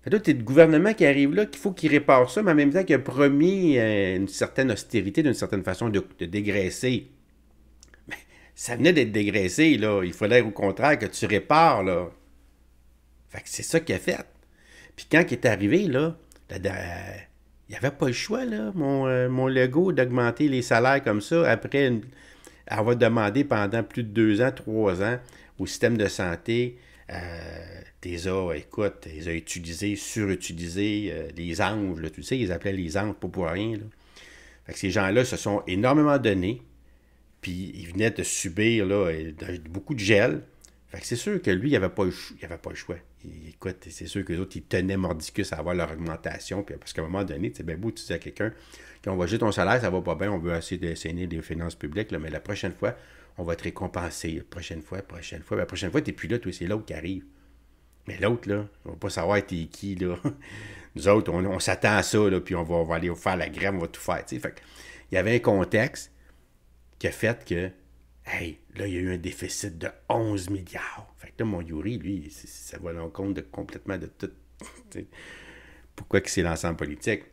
Fait là, tu es le gouvernement qui arrive là, qu'il faut qu'il répare ça, mais en même temps qu'il a promis une certaine austérité, d'une certaine façon, de dégraisser. Mais ça venait d'être dégraissé, là. Il fallait au contraire que tu répares, là. Fait que c'est ça qu'il a fait. Puis quand il est arrivé, là, il n'y avait pas le choix, là, mon Legault, d'augmenter les salaires comme ça après avoir demandé pendant plus de 2 ans, 3 ans au système de santé. T'es a utilisés, surutilisés, les anges, là, tu sais, ils appelaient les anges pas pour rien. Là. Fait que ces gens-là se sont énormément donnés, puis ils venaient de subir là, beaucoup de gel. Fait que c'est sûr que lui, il n'avait pas le choix. Écoute, c'est sûr que les autres, ils tenaient mordicus à avoir leur augmentation, puis parce qu'à un moment donné, c'est bien beau, tu dis à quelqu'un, quand on va jeter ton salaire, ça va pas bien, on veut essayer d'assainir les finances publiques, là, mais la prochaine fois, on va te récompenser. La prochaine fois. Mais la prochaine fois, tu n'es plus là, toi, c'est l'autre qui arrive. Mais l'autre, là, on va pas savoir t'es qui, là. Nous autres, on s'attend à ça, là, puis on va aller faire la grève, on va tout faire, tu sais. Fait que, il y avait un contexte qui a fait que, hey, là, il y a eu un déficit de 11 milliards. Fait que là, mon Yuri, lui, ça va en compte complètement de tout. T'sais. Pourquoi qu'il s'est lancé en politique?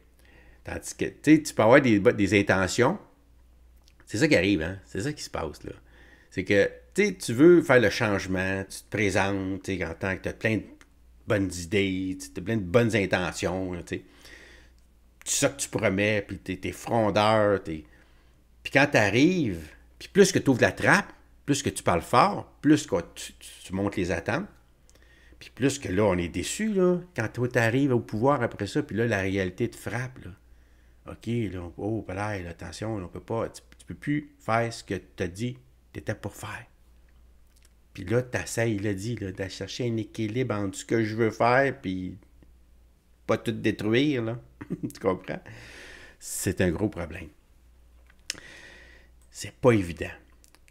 Tandis que, tu peux avoir des intentions. C'est ça qui arrive, hein? C'est ça qui se passe, là. C'est que, tu veux faire le changement, tu te présentes, en tant que tu as plein de bonnes idées, tu as plein de bonnes intentions, tu sais ça que tu promets, puis t'es frondeur, puis quand tu arrives, puis plus que tu ouvres la trappe, plus que tu parles fort, plus que tu montes les attentes, puis plus que là, on est déçu, là, quand toi, tu arrives au pouvoir après ça, puis là, la réalité te frappe, là. OK, là, oh, là, attention, on peut pas, tu peux plus faire ce que tu as dit, tu étais pour faire. Puis là, tu essaies, il a dit, là, de chercher un équilibre entre ce que je veux faire, puis pas tout détruire, là. Tu comprends? C'est un gros problème. C'est pas évident.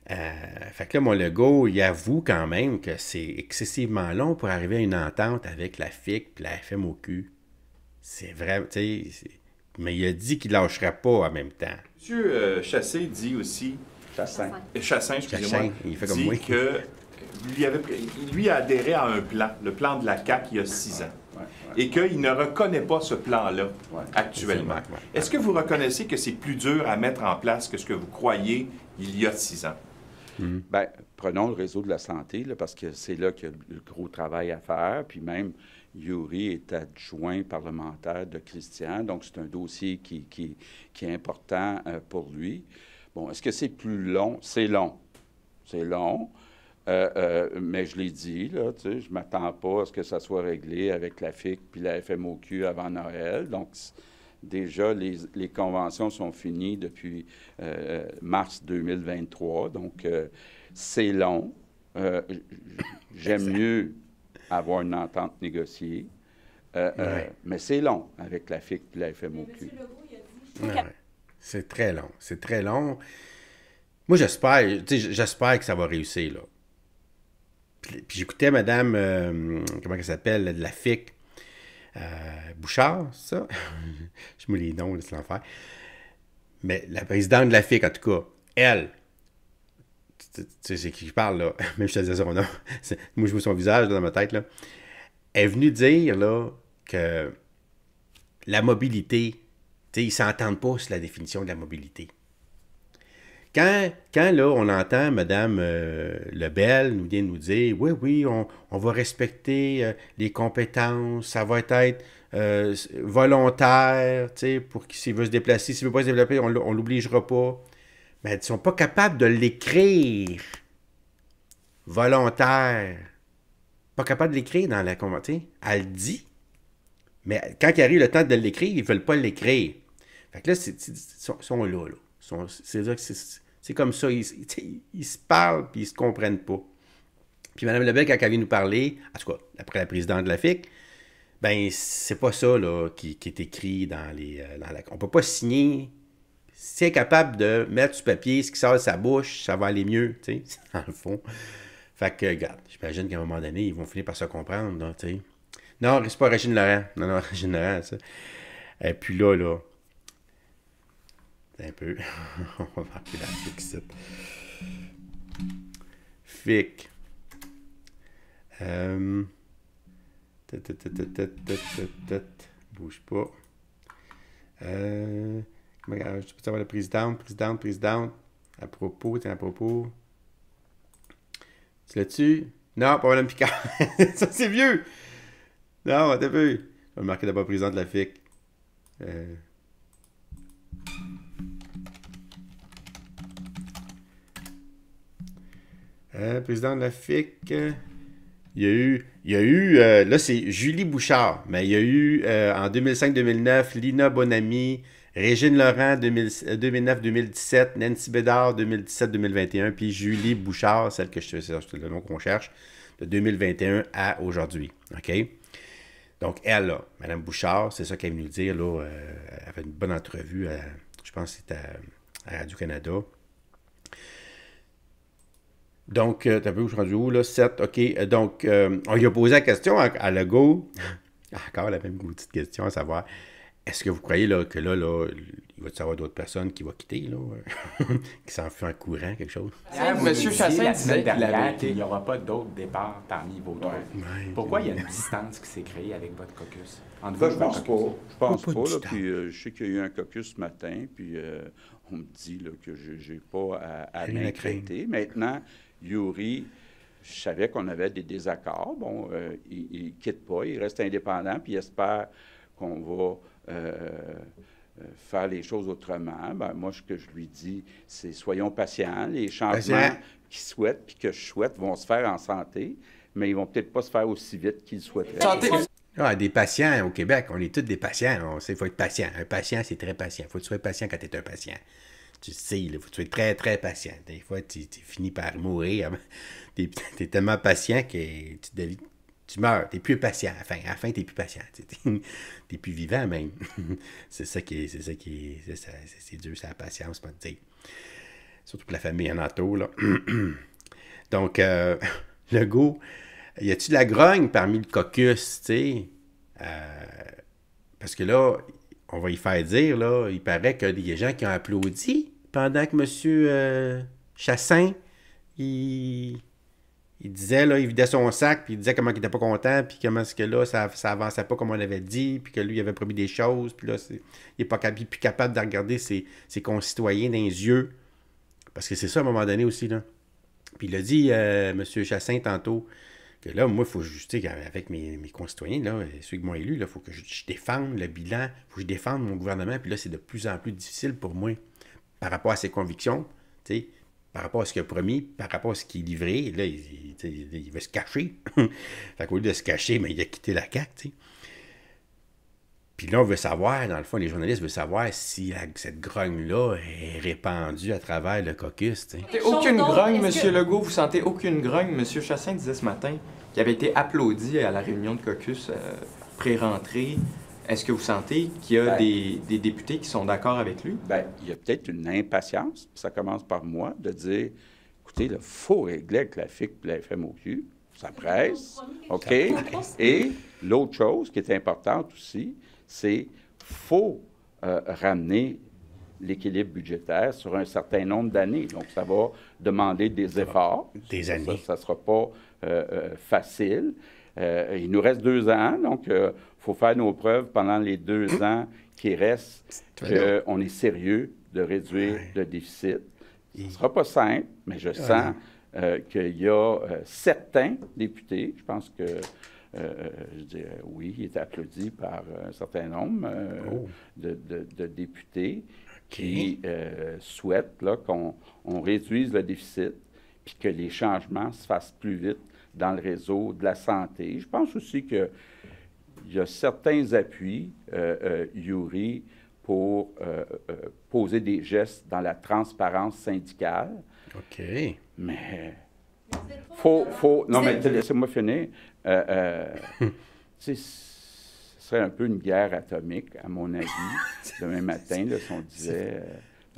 Fait que là, mon Legault, il avoue quand même que c'est excessivement long pour arriver à une entente avec la FIC et la FMOQ. C'est vrai, tu sais, mais il a dit qu'il lâcherait pas en même temps. Monsieur Chassé dit aussi... Chassin, excusez-moi. Il fait comme dit moi. Que lui a adhéré à un plan, le plan de la CAQ, il y a 6 ans. Et qu'il ne reconnaît pas ce plan-là actuellement. Est-ce que vous reconnaissez que c'est plus dur à mettre en place que ce que vous croyiez il y a 6 ans? Bien, prenons le réseau de la santé, là, parce que c'est là qu'il y a le gros travail à faire. Puis même, Yuri est adjoint parlementaire de Christian, donc c'est un dossier qui est important pour lui. Bon, est-ce que c'est plus long? C'est long. C'est long. Mais je l'ai dit, là, tu sais, je ne m'attends pas à ce que ça soit réglé avec la FIC puis la FMOQ avant Noël. Donc, déjà, les conventions sont finies depuis mars 2023. Donc, c'est long. J'aime mieux avoir une entente négociée. Mais c'est long avec la FIC et la FMOQ. Mais M. Legault, il a dit C'est très long. C'est très long. Moi, j'espère que ça va réussir, là. Puis j'écoutais Madame, comment elle s'appelle, de la FIC, Bouchard, c'est ça? Je mets les noms, c'est l'enfer. Mais la présidente de la FIC, en tout cas, elle, tu sais, c'est qui je parle, là. Même si je te disais son nom. Moi, je vois son visage là, dans ma tête, là. Elle est venue dire, là, que la mobilité, tu sais, ils ne s'entendent pas sur la définition de la mobilité. Quand là, on entend Mme Lebel nous vient nous dire « Oui, on va respecter les compétences, ça va être volontaire, tu sais, pour s'il veut se déplacer, s'il ne veut pas se développer, on ne l'obligera pas. » Mais ils ne sont pas capables de l'écrire. Volontaire. Pas capable de l'écrire dans la convention. Elle le dit, mais quand il arrive le temps de l'écrire, ils ne veulent pas l'écrire. Fait que là, ils sont là. C'est-à-dire que c'est comme ça. Ils se parlent puis ils se comprennent pas. Puis Mme Lebel, quand elle vient nous parler, en tout cas, après la présidente de la FIC, ben c'est pas ça là, qui est écrit dans la... On peut pas signer. Si elle est capable de mettre sur papier ce qui sort de sa bouche, ça va aller mieux, tu sais, dans le fond. Fait que, regarde, j'imagine qu'à un moment donné, ils vont finir par se comprendre, tu sais. Non, c'est pas Régine Laurent. Non, Régine Laurent, ça. Et puis là... Un peu. On va marquer la FIC ici. FIC. Bouge pas. Je peux savoir la présidente. À propos. Tu l'as-tu? Non, pas Mme Picard. Ça, c'est vieux. Non, t'as vu. Je vais marquer d'abord présidente de la FIC. Président de la FIC, il y a eu là c'est Julie Bouchard, mais il y a eu en 2005-2009, Lina Bonamy, Régine Laurent 2009-2017, Nancy Bédard 2017-2021, puis Julie Bouchard, celle que c'est le nom qu'on cherche, de 2021 à aujourd'hui. OK? Donc elle, là, Mme Bouchard, c'est ça qu'elle est venue dire, là, elle avait une bonne entrevue, je pense que c'était à Radio-Canada. Donc, t'as vu où je suis rendu où, là? 7, OK. Donc, on lui a posé la question à Legault. Encore la même petite question, à savoir, est-ce que vous croyez là, que là, il va y avoir d'autres personnes qui vont quitter, là, qui s'enfuient en courant, quelque chose? M. Chassin disait qu'il n'y aura pas d'autres départs parmi vos trois. Ouais. Pourquoi il y a une distance qui s'est créée avec votre caucus? Je pense pas. Là, puis, je sais qu'il y a eu un caucus ce matin, puis on me dit là, que je n'ai pas à m'inquiéter. Maintenant, Yuri, je savais qu'on avait des désaccords. Bon, il ne quitte pas, il reste indépendant, puis il espère qu'on va faire les choses autrement. Ben, moi, ce que je lui dis, c'est soyons patients. Les changements qu'il souhaite puis que je souhaite vont se faire en santé, mais ils vont peut-être pas se faire aussi vite qu'il souhaiterait. Ah, des patients au Québec, on est tous des patients. Il faut être patient. Un patient, c'est très patient. Il faut que tu sois patient quand tu es un patient. Tu sais, il faut que tu sois très, très patient. Des fois, tu finis par mourir. Tu es tellement patient que tu meurs. Tu n'es plus patient. À la fin, tu n'es plus patient. Tu n'es plus vivant, même. C'est dur, c'est la patience, pas de dire. Surtout pour la famille en entour, là. Donc, Legault, y a-tu de la grogne parmi le caucus, tu sais? Parce que là, on va y faire dire, là, il paraît qu'il y a des gens qui ont applaudi pendant que M. Chassin, il disait, là, il vidait son sac, puis il disait comment il n'était pas content, puis comment est-ce que là, ça avançait pas comme on l'avait dit, puis que lui, il avait promis des choses, puis là, il n'est pas plus capable de regarder ses concitoyens dans les yeux. Parce que c'est ça, à un moment donné aussi, là. Puis il a dit, M. Chassin, tantôt, que là, moi, il faut juster avec mes concitoyens, là, ceux qui m'ont élu, il faut que je défende le bilan, il faut que je défende mon gouvernement, puis là, c'est de plus en plus difficile pour moi par rapport à ses convictions, tu sais, par rapport à ce qu'il a promis, par rapport à ce qu'il est livré, là, il veut se cacher. Fait qu'au lieu de se cacher, mais il a quitté la CAQ, tu sais. Puis là, on veut savoir, dans le fond, les journalistes veulent savoir si cette grogne-là est répandue à travers le caucus. Aucune grogne, M. Legault. Vous sentez aucune grogne. M. Chassin disait ce matin qu'il avait été applaudi à la réunion de caucus pré-rentrée. Est-ce que vous sentez qu'il y a des députés qui sont d'accord avec lui? Bien, il y a peut-être une impatience, ça commence par moi, de dire, écoutez, il faut régler avec la FIC et la FMOQ, ça presse, OK? Et l'autre chose qui est importante aussi, c'est faut ramener l'équilibre budgétaire sur un certain nombre d'années. Donc, ça va demander des efforts. Des années. Ça ne sera pas facile. Il nous reste 2 ans, donc il faut faire nos preuves pendant les 2 ans qui restent qu'on est sérieux de réduire le déficit. Ce ne sera pas simple, mais je sens qu'il y a certains députés, je pense que, je dirais oui, il est applaudi par un certain nombre de députés qui souhaitent qu'on réduise le déficit puis que les changements se fassent plus vite dans le réseau de la santé. Je pense aussi qu'il y a certains appuis, Yuri, pour poser des gestes dans la transparence syndicale. OK. Mais non, mais laissez-moi finir. Ce serait un peu une guerre atomique, à mon avis, demain matin, là, si on disait...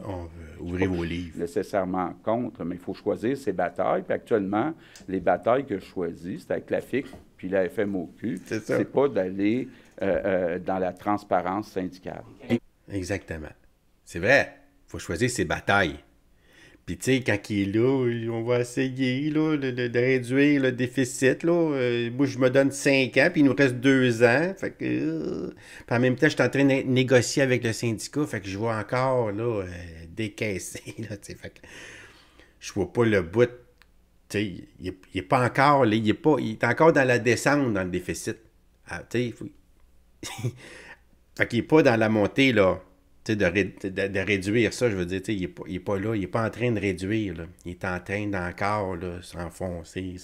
On veut ouvrir vos livres. Nécessairement contre, mais il faut choisir ses batailles. Puis actuellement, les batailles que je choisis, c'est avec la FIC puis la FMOQ. C'est pas d'aller dans la transparence syndicale. Exactement. C'est vrai. Il faut choisir ses batailles. Puis, tu sais, quand il est là, on va essayer là, de réduire le déficit. Là. Moi, je me donne 5 ans, puis il nous reste 2 ans. Fait que, puis en même temps, je suis en train de négocier avec le syndicat. Fait que je vois encore là, décaisser. Là, fait que je vois pas le bout. Il n'est pas encore. Là, il est encore dans la descente dans le déficit. Ah, fait qu'il n'est pas dans la montée, là. De réduire ça, je veux dire, il n'est pas là, il n'est pas en train de réduire, là. Il est en train d'encore s'enfoncer.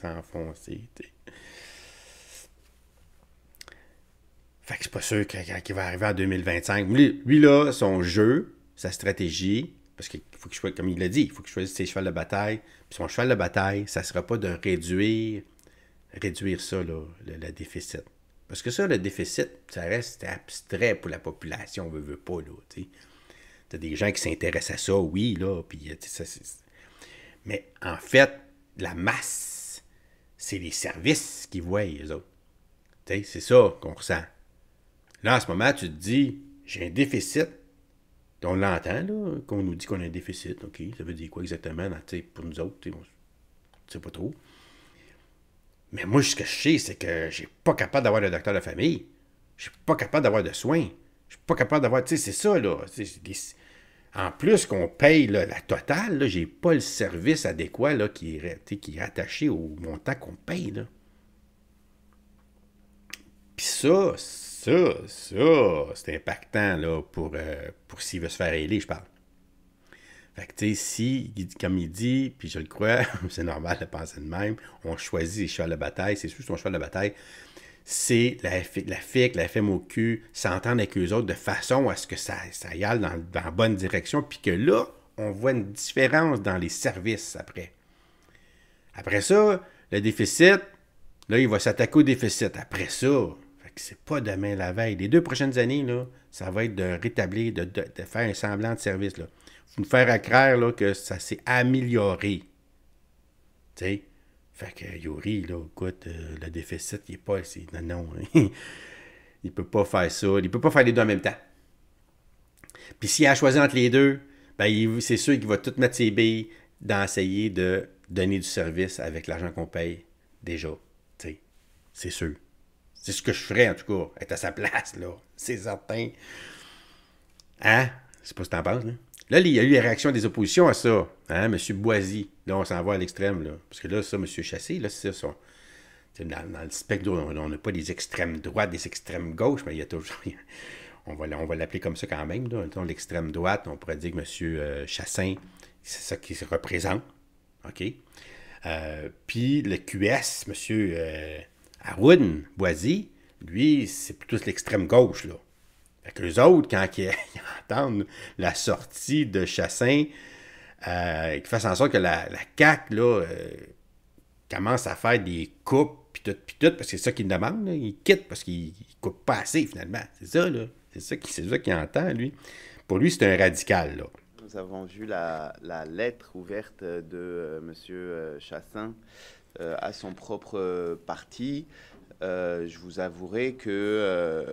Fait que je suis pas sûr qu'il va arriver en 2025. Lui, là, son jeu, sa stratégie, parce qu'il faut qu'il choisisse, comme il l'a dit, il faut qu'il choisisse ses chevals de bataille. Puis son cheval de bataille, ça ne sera pas de réduire ça, là, le déficit. Parce que ça, le déficit, ça reste abstrait pour la population, on veut pas, là, tu sais. T'as des gens qui s'intéressent à ça, oui, là, puis ça, mais en fait, la masse, c'est les services qu'ils voient, eux autres. Tu sais, c'est ça qu'on ressent. Là, en ce moment, tu te dis, j'ai un déficit. On l'entend, là, qu'on nous dit qu'on a un déficit, OK, ça veut dire quoi exactement, pour nous autres, on ne sait pas trop. Mais moi, ce que je sais, c'est que je suis pas capable d'avoir de docteur de famille. Je suis pas capable d'avoir de soins. Je suis pas capable d'avoir... Tu sais, c'est ça, là. En plus qu'on paye là, la totale, là, j'ai pas le service adéquat là, qui est attaché au montant qu'on paye, là. Puis ça, c'est impactant, là, pour s'il veut se faire aider, je parle. Fait que, tu sais, comme il dit, puis je le crois, c'est normal de penser de même, on choisit les chevals de bataille, c'est sûr que son cheval de bataille, c'est la FIC, la FMOQ, s'entendre avec eux autres de façon à ce que ça y aille dans la bonne direction, puis que là, on voit une différence dans les services après. Après ça, le déficit, là, il va s'attaquer au déficit. Après ça, fait que c'est pas demain la veille. Les 2 prochaines années, là, ça va être de rétablir, de faire un semblant de service, là. Faut nous faire accraire là, que ça s'est amélioré. Tu sais? Fait que Yuri, là, écoute, le déficit, il est pas... Non, il peut pas faire ça. Il peut pas faire les deux en même temps. Puis s'il a choisi entre les deux, ben c'est sûr qu'il va tout mettre ses billes dans essayer de donner du service avec l'argent qu'on paye déjà. Tu sais? C'est sûr. C'est ce que je ferais, en tout cas, être à sa place, là. C'est certain. Hein? Je sais pas ce que t'en penses, là. Là, il y a eu la réaction des oppositions à ça. Hein, M. Boisy. Là, on s'en va à l'extrême, là. Parce que là, ça, M. Chassé, là, c'est ça. Dans le spectre, on n'a pas des extrêmes droites, des extrêmes gauches, mais il y a toujours... On va l'appeler comme ça quand même, là. L'extrême droite, on pourrait dire que M. Chassin, c'est ça qui se représente. OK? Puis le QS, M. Arruda Boisy, lui, c'est plutôt l'extrême gauche, là. Fait que les autres, quand ils entendent la sortie de Chassin, qui fasse en sorte que la CAQ, là, commence à faire des coupes, puis tout, parce que c'est ça qu'il demande. Là. Il quitte parce qu'il ne coupe pas assez, finalement. C'est ça, là. C'est ça qu'il entend, lui. Pour lui, c'est un radical, là. Nous avons vu la lettre ouverte de M. Chassin à son propre parti. Je vous avouerai que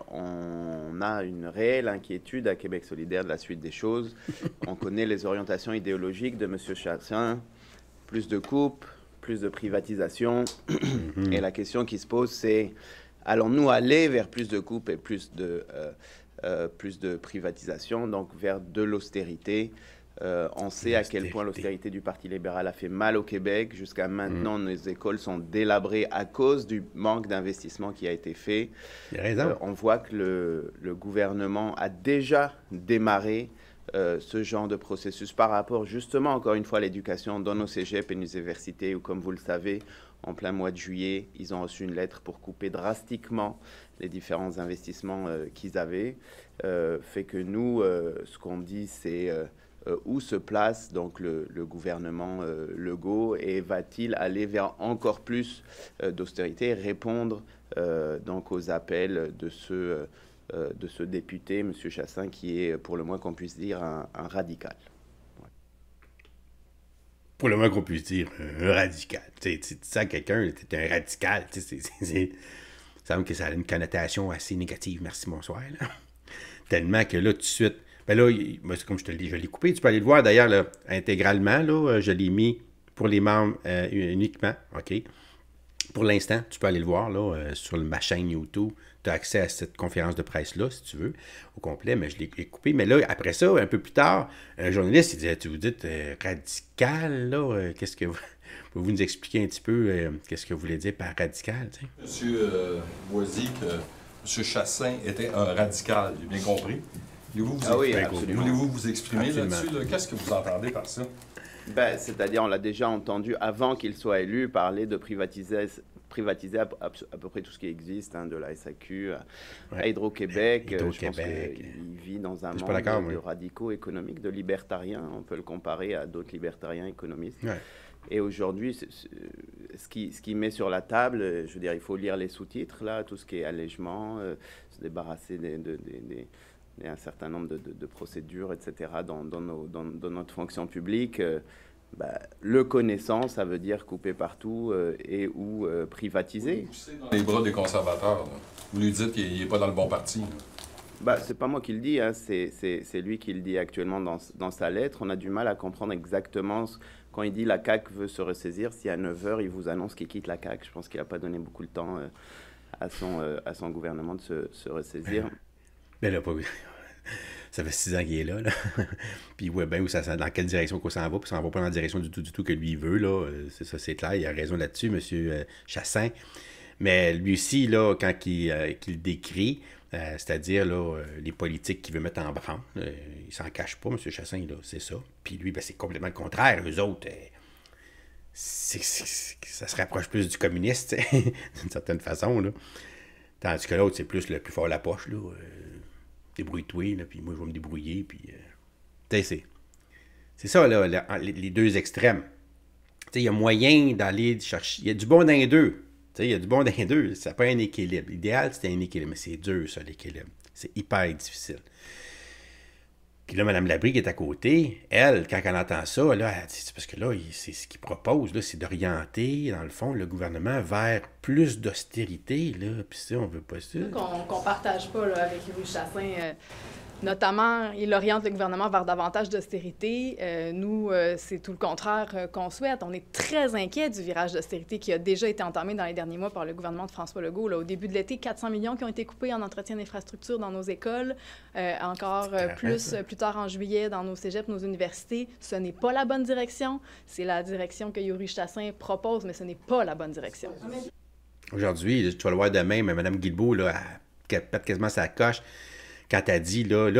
on a une réelle inquiétude à Québec solidaire de la suite des choses. On connaît les orientations idéologiques de M. Chassin. Plus de coupes, plus de privatisation. Et la question qui se pose, c'est allons-nous aller vers plus de coupes et plus de privatisation, donc vers de l'austérité. On sait à quel point l'austérité du Parti libéral a fait mal au Québec. Jusqu'à maintenant, nos écoles sont délabrées à cause du manque d'investissement qui a été fait. On voit que le gouvernement a déjà démarré ce genre de processus par rapport justement, encore une fois, à l'éducation dans nos cégeps et nos universités, où, comme vous le savez, en plein mois de juillet, ils ont reçu une lettre pour couper drastiquement les différents investissements qu'ils avaient. Fait que nous, ce qu'on dit, c'est où se place donc le gouvernement Legault, et va-t-il aller vers encore plus d'austérité et répondre donc aux appels de ce député, M. Chassin, qui est, pour le moins qu'on puisse dire, un radical. Ouais. Pour le moins qu'on puisse dire, un radical. Tu dis à quelqu'un, tu es un radical. Il semble que ça a une connotation assez négative. Merci, bonsoir. Là. Tellement que là, tout de suite... Ben là, comme je te le dis, je l'ai coupé. Tu peux aller le voir d'ailleurs là, intégralement. Là, je l'ai mis pour les membres uniquement. OK. Pour l'instant, tu peux aller le voir là, sur ma chaîne YouTube. Tu as accès à cette conférence de presse-là, si tu veux, au complet, mais je l'ai coupé. Mais là, après ça, un peu plus tard, un journaliste, il disait, tu vous dites radical, là, qu'est-ce que vous... Pouvez-vous nous expliquer un petit peu qu'est-ce que vous voulez dire par radical? T'sais? Monsieur Boisy, que M. Chassin était un radical, j'ai bien compris. Voulez-vous vous exprimer là-dessus? Là? Qu'est-ce que vous entendez par ça? Ben, c'est-à-dire, on l'a déjà entendu avant qu'il soit élu parler de privatiser à peu près tout ce qui existe, hein, de la SAQ à Hydro-Québec. Je pense qu'il vit dans un monde de radicaux économiques, de libertariens. On peut le comparer à d'autres libertariens économistes. Ouais. Et aujourd'hui, ce qui met sur la table, je veux dire, il faut lire les sous-titres, là, tout ce qui est allègement, se débarrasser d'un certain nombre de procédures, etc., dans notre fonction publique. Le connaissant, ça veut dire couper partout et ou privatiser. C'est dans les bras des conservateurs. Là. Vous lui dites qu'il n'est pas dans le bon parti. C'est pas moi qui le dis, hein. C'est lui qui le dit actuellement dans sa lettre. On a du mal à comprendre exactement quand il dit la CAQ veut se ressaisir. Si à 9h, il vous annonce qu'il quitte la CAQ, je pense qu'il n'a pas donné beaucoup de temps à son gouvernement de se ressaisir. Mais là, ça fait 6 ans qu'il est là. Puis ouais, ben, dans quelle direction qu'on s'en va, puis ça s'en va pas dans la direction du tout que lui veut. Là. C'est ça, c'est clair, il a raison là-dessus, M. Chassin. Mais lui aussi, là, quand il décrit, c'est-à-dire là, les politiques qu'il veut mettre en branle, il s'en cache pas, M. Chassin, là, c'est ça. Puis lui, ben, c'est complètement le contraire. Eux autres, ça se rapproche plus du communiste, d'une certaine façon. Là. Tandis que l'autre, c'est plus le plus fort à la poche, là. Débrouille-toi, puis moi, je vais me débrouiller, puis... c'est ça, là, les deux extrêmes. Il y a moyen d'aller chercher... Il y a du bon dans les deux. Il y a du bon dans les deux. Ça peut être un équilibre. L'idéal, c'était un équilibre, mais c'est dur, ça, l'équilibre. C'est hyper difficile. Puis là, Mme Labrie qui est à côté, elle, quand elle entend ça, là, elle dit, c'est parce que là, c'est ce qu'il propose, là, c'est d'orienter, dans le fond, le gouvernement vers plus d'austérité, là. Puis ça, on veut pas ça. Qu'on partage pas, là, avec Louis Chassin. Notamment, il oriente le gouvernement vers davantage d'austérité. Nous, c'est tout le contraire qu'on souhaite. On est très inquiets du virage d'austérité qui a déjà été entamé dans les derniers mois par le gouvernement de François Legault. Là, au début de l'été, 400 millions qui ont été coupés en entretien d'infrastructures dans nos écoles. Plus tard en juillet, dans nos cégeps, nos universités. Ce n'est pas la bonne direction. C'est la direction que Yuri Chassin propose, mais ce n'est pas la bonne direction. Aujourd'hui, tu vas le voir demain, mais Mme Guilbeault, là, elle pète quasiment sa coche. Quand elle dit, là,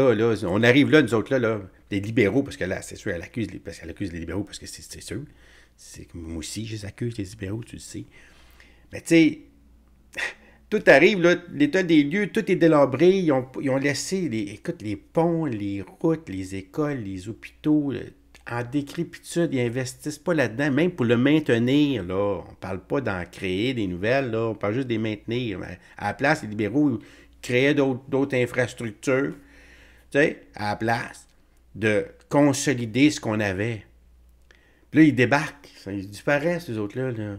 on arrive là, nous autres, là, les libéraux, parce que là, c'est sûr, elle accuse les libéraux, parce que c'est sûr. Moi aussi, je les accuse, les libéraux, tu le sais. Mais tu sais, tout arrive, là, l'état des lieux, tout est délabré. Ils ont laissé, les ponts, les routes, les écoles, les hôpitaux, en décrépitude, ils investissent pas là-dedans, même pour le maintenir, là. On parle pas d'en créer des nouvelles, là. On parle juste de les maintenir. Mais à la place, les libéraux créaient d'autres infrastructures, tu sais, à la place de consolider ce qu'on avait. Puis là, ils débarquent. Ils disparaissent, ces autres-là, là.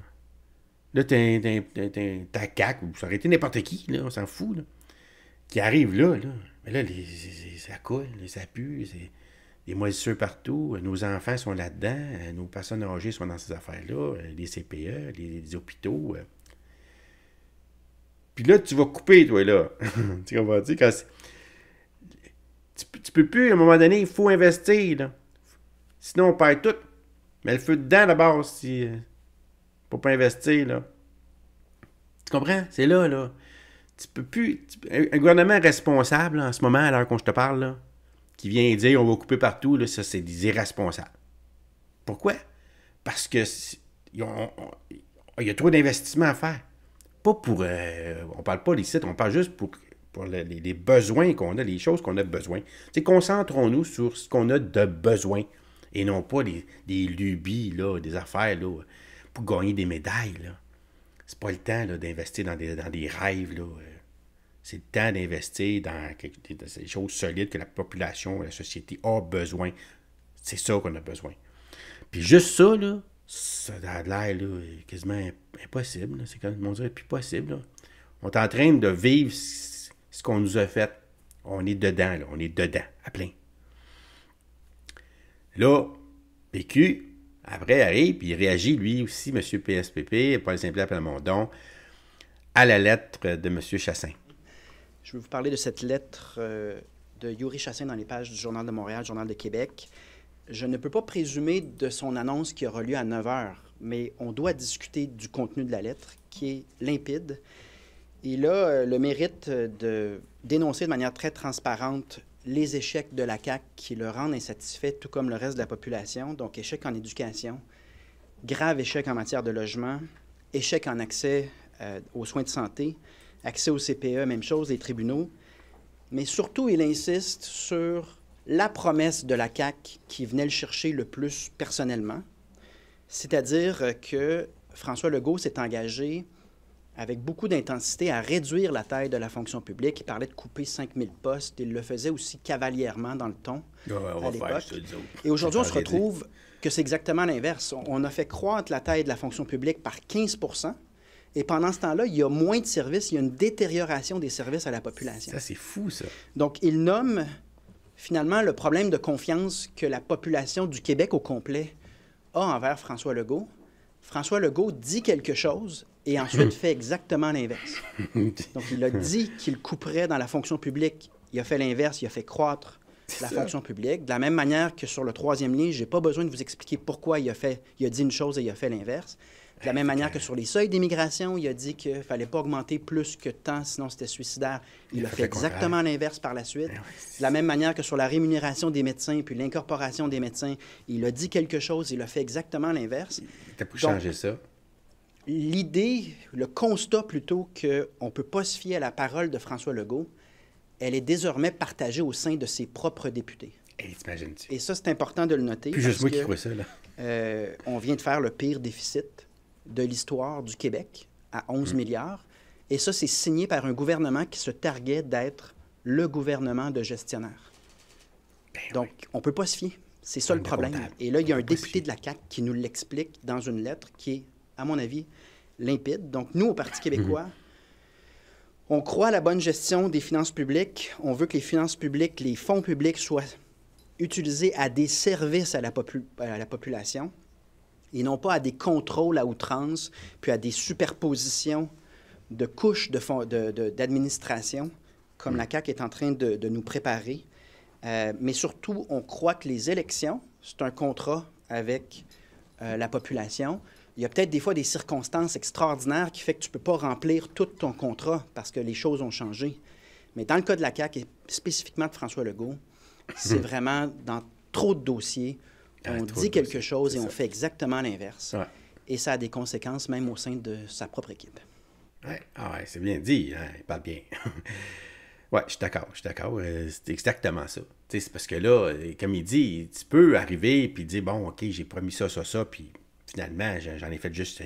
Là, t'as CAQ, ou ça aurait été n'importe qui, là, on s'en fout, là, qui arrive là. Mais là, ça coule, ça pue, c'est des moisissures partout, nos enfants sont là-dedans, nos personnes âgées sont dans ces affaires-là, les CPE, les hôpitaux. Puis là, tu vas couper, toi, là. Tu comprends? Quand tu peux plus, à un moment donné, il faut investir, là. Sinon, on perd tout. Mais le feu dedans, d'abord, si... Faut pas investir, là. Tu comprends? C'est là, là. Tu peux plus... Un gouvernement responsable, là, en ce moment, à l'heure qu'on je te parle, là, qui vient dire on va couper partout, là, ça, c'est des irresponsables. Pourquoi? Parce que il y a trop d'investissements à faire. Pas pour... on parle pas des sites, on parle juste pour les besoins qu'on a, les choses qu'on a besoin. Tu sais, concentrons-nous sur ce qu'on a de besoin et non pas des lubies, là, des affaires, là, pour gagner des médailles, là. C'est pas le temps, là, d'investir dans des rêves, là. C'est le temps d'investir dans des choses solides que la population, la société a besoin. C'est ça qu'on a besoin. Puis juste ça, là, ça a l'air, là, quasiment impossible, là. C'est comme on dirait plus possible, là. On est en train de vivre ce qu'on nous a fait. On est dedans, là. On est dedans, à plein. Là, PQ, après, arrive, puis il réagit, lui aussi, M. PSPP, Paul Saint-Pierre Plamondon, à la lettre de M. Chassin. Je vais vous parler de cette lettre de Yuri Chassin dans les pages du Journal de Montréal, Journal de Québec. Je ne peux pas présumer de son annonce qui aura lieu à 9 h, mais on doit discuter du contenu de la lettre, qui est limpide. Il a le mérite de dénoncer de manière très transparente les échecs de la CAQ qui le rendent insatisfait, tout comme le reste de la population. Donc, échec en éducation, grave échec en matière de logement, échec en accès aux soins de santé, accès au CPE, même chose, les tribunaux. Mais surtout, il insiste sur la promesse de la CAQ qui venait le chercher le plus personnellement, c'est-à-dire que François Legault s'est engagé avec beaucoup d'intensité à réduire la taille de la fonction publique. Il parlait de couper 5000 postes. Il le faisait aussi cavalièrement dans le ton à l'époque. Et aujourd'hui, on se retrouve que c'est exactement l'inverse. On a fait croître la taille de la fonction publique par 15 %. Et pendant ce temps-là, il y a moins de services, il y a une détérioration des services à la population. Ça, c'est fou, ça. Donc, il nomme finalement le problème de confiance que la population du Québec au complet a envers François Legault. François Legault dit quelque chose et ensuite fait exactement l'inverse. Donc, il a dit qu'il couperait dans la fonction publique. Il a fait l'inverse, il a fait croître la fonction publique. De la même manière que sur le troisième lien, je n'ai pas besoin de vous expliquer pourquoi il a dit une chose et il a fait l'inverse. De la même manière que sur les seuils d'immigration, il a dit qu'il ne fallait pas augmenter plus que tant, sinon c'était suicidaire. Il a fait exactement l'inverse par la suite. De la même manière que sur la rémunération des médecins puis l'incorporation des médecins, il a dit quelque chose, il a fait exactement l'inverse. Il t'a pu changer ça. L'idée, le constat plutôt qu'on ne peut pas se fier à la parole de François Legault, elle est désormais partagée au sein de ses propres députés. Et ça, c'est important de le noter. Plus juste moi qui crois ça, là. On vient de faire le pire déficit de l'histoire du Québec à 11 milliards. Et ça, c'est signé par un gouvernement qui se targuait d'être le gouvernement de gestionnaire. Donc, on ne peut pas se fier. C'est ça le problème. Et là, il y a un député de la CAQ qui nous l'explique dans une lettre qui est, à mon avis, limpide. Donc, nous, au Parti québécois, on croit à la bonne gestion des finances publiques. On veut que les finances publiques, les fonds publics soient utilisés à des services à la population et non pas à des contrôles à outrance, puis à des superpositions de couches d'administration, comme la CAQ est en train de nous préparer. Mais surtout, on croit que les élections, c'est un contrat avec la population. Il y a peut-être des fois des circonstances extraordinaires qui font que tu ne peux pas remplir tout ton contrat parce que les choses ont changé. Mais dans le cas de la CAQ, et spécifiquement de François Legault, c'est vraiment dans trop de dossiers, on dit quelque chose et on fait exactement l'inverse. Ouais. Et ça a des conséquences même au sein de sa propre équipe. Oui, c'est bien dit. Hein? Il parle bien. Oui, je suis d'accord. C'est exactement ça. C'est parce que là, comme il dit, tu peux arriver et dire, bon, OK, j'ai promis ça, puis finalement, j'en ai fait juste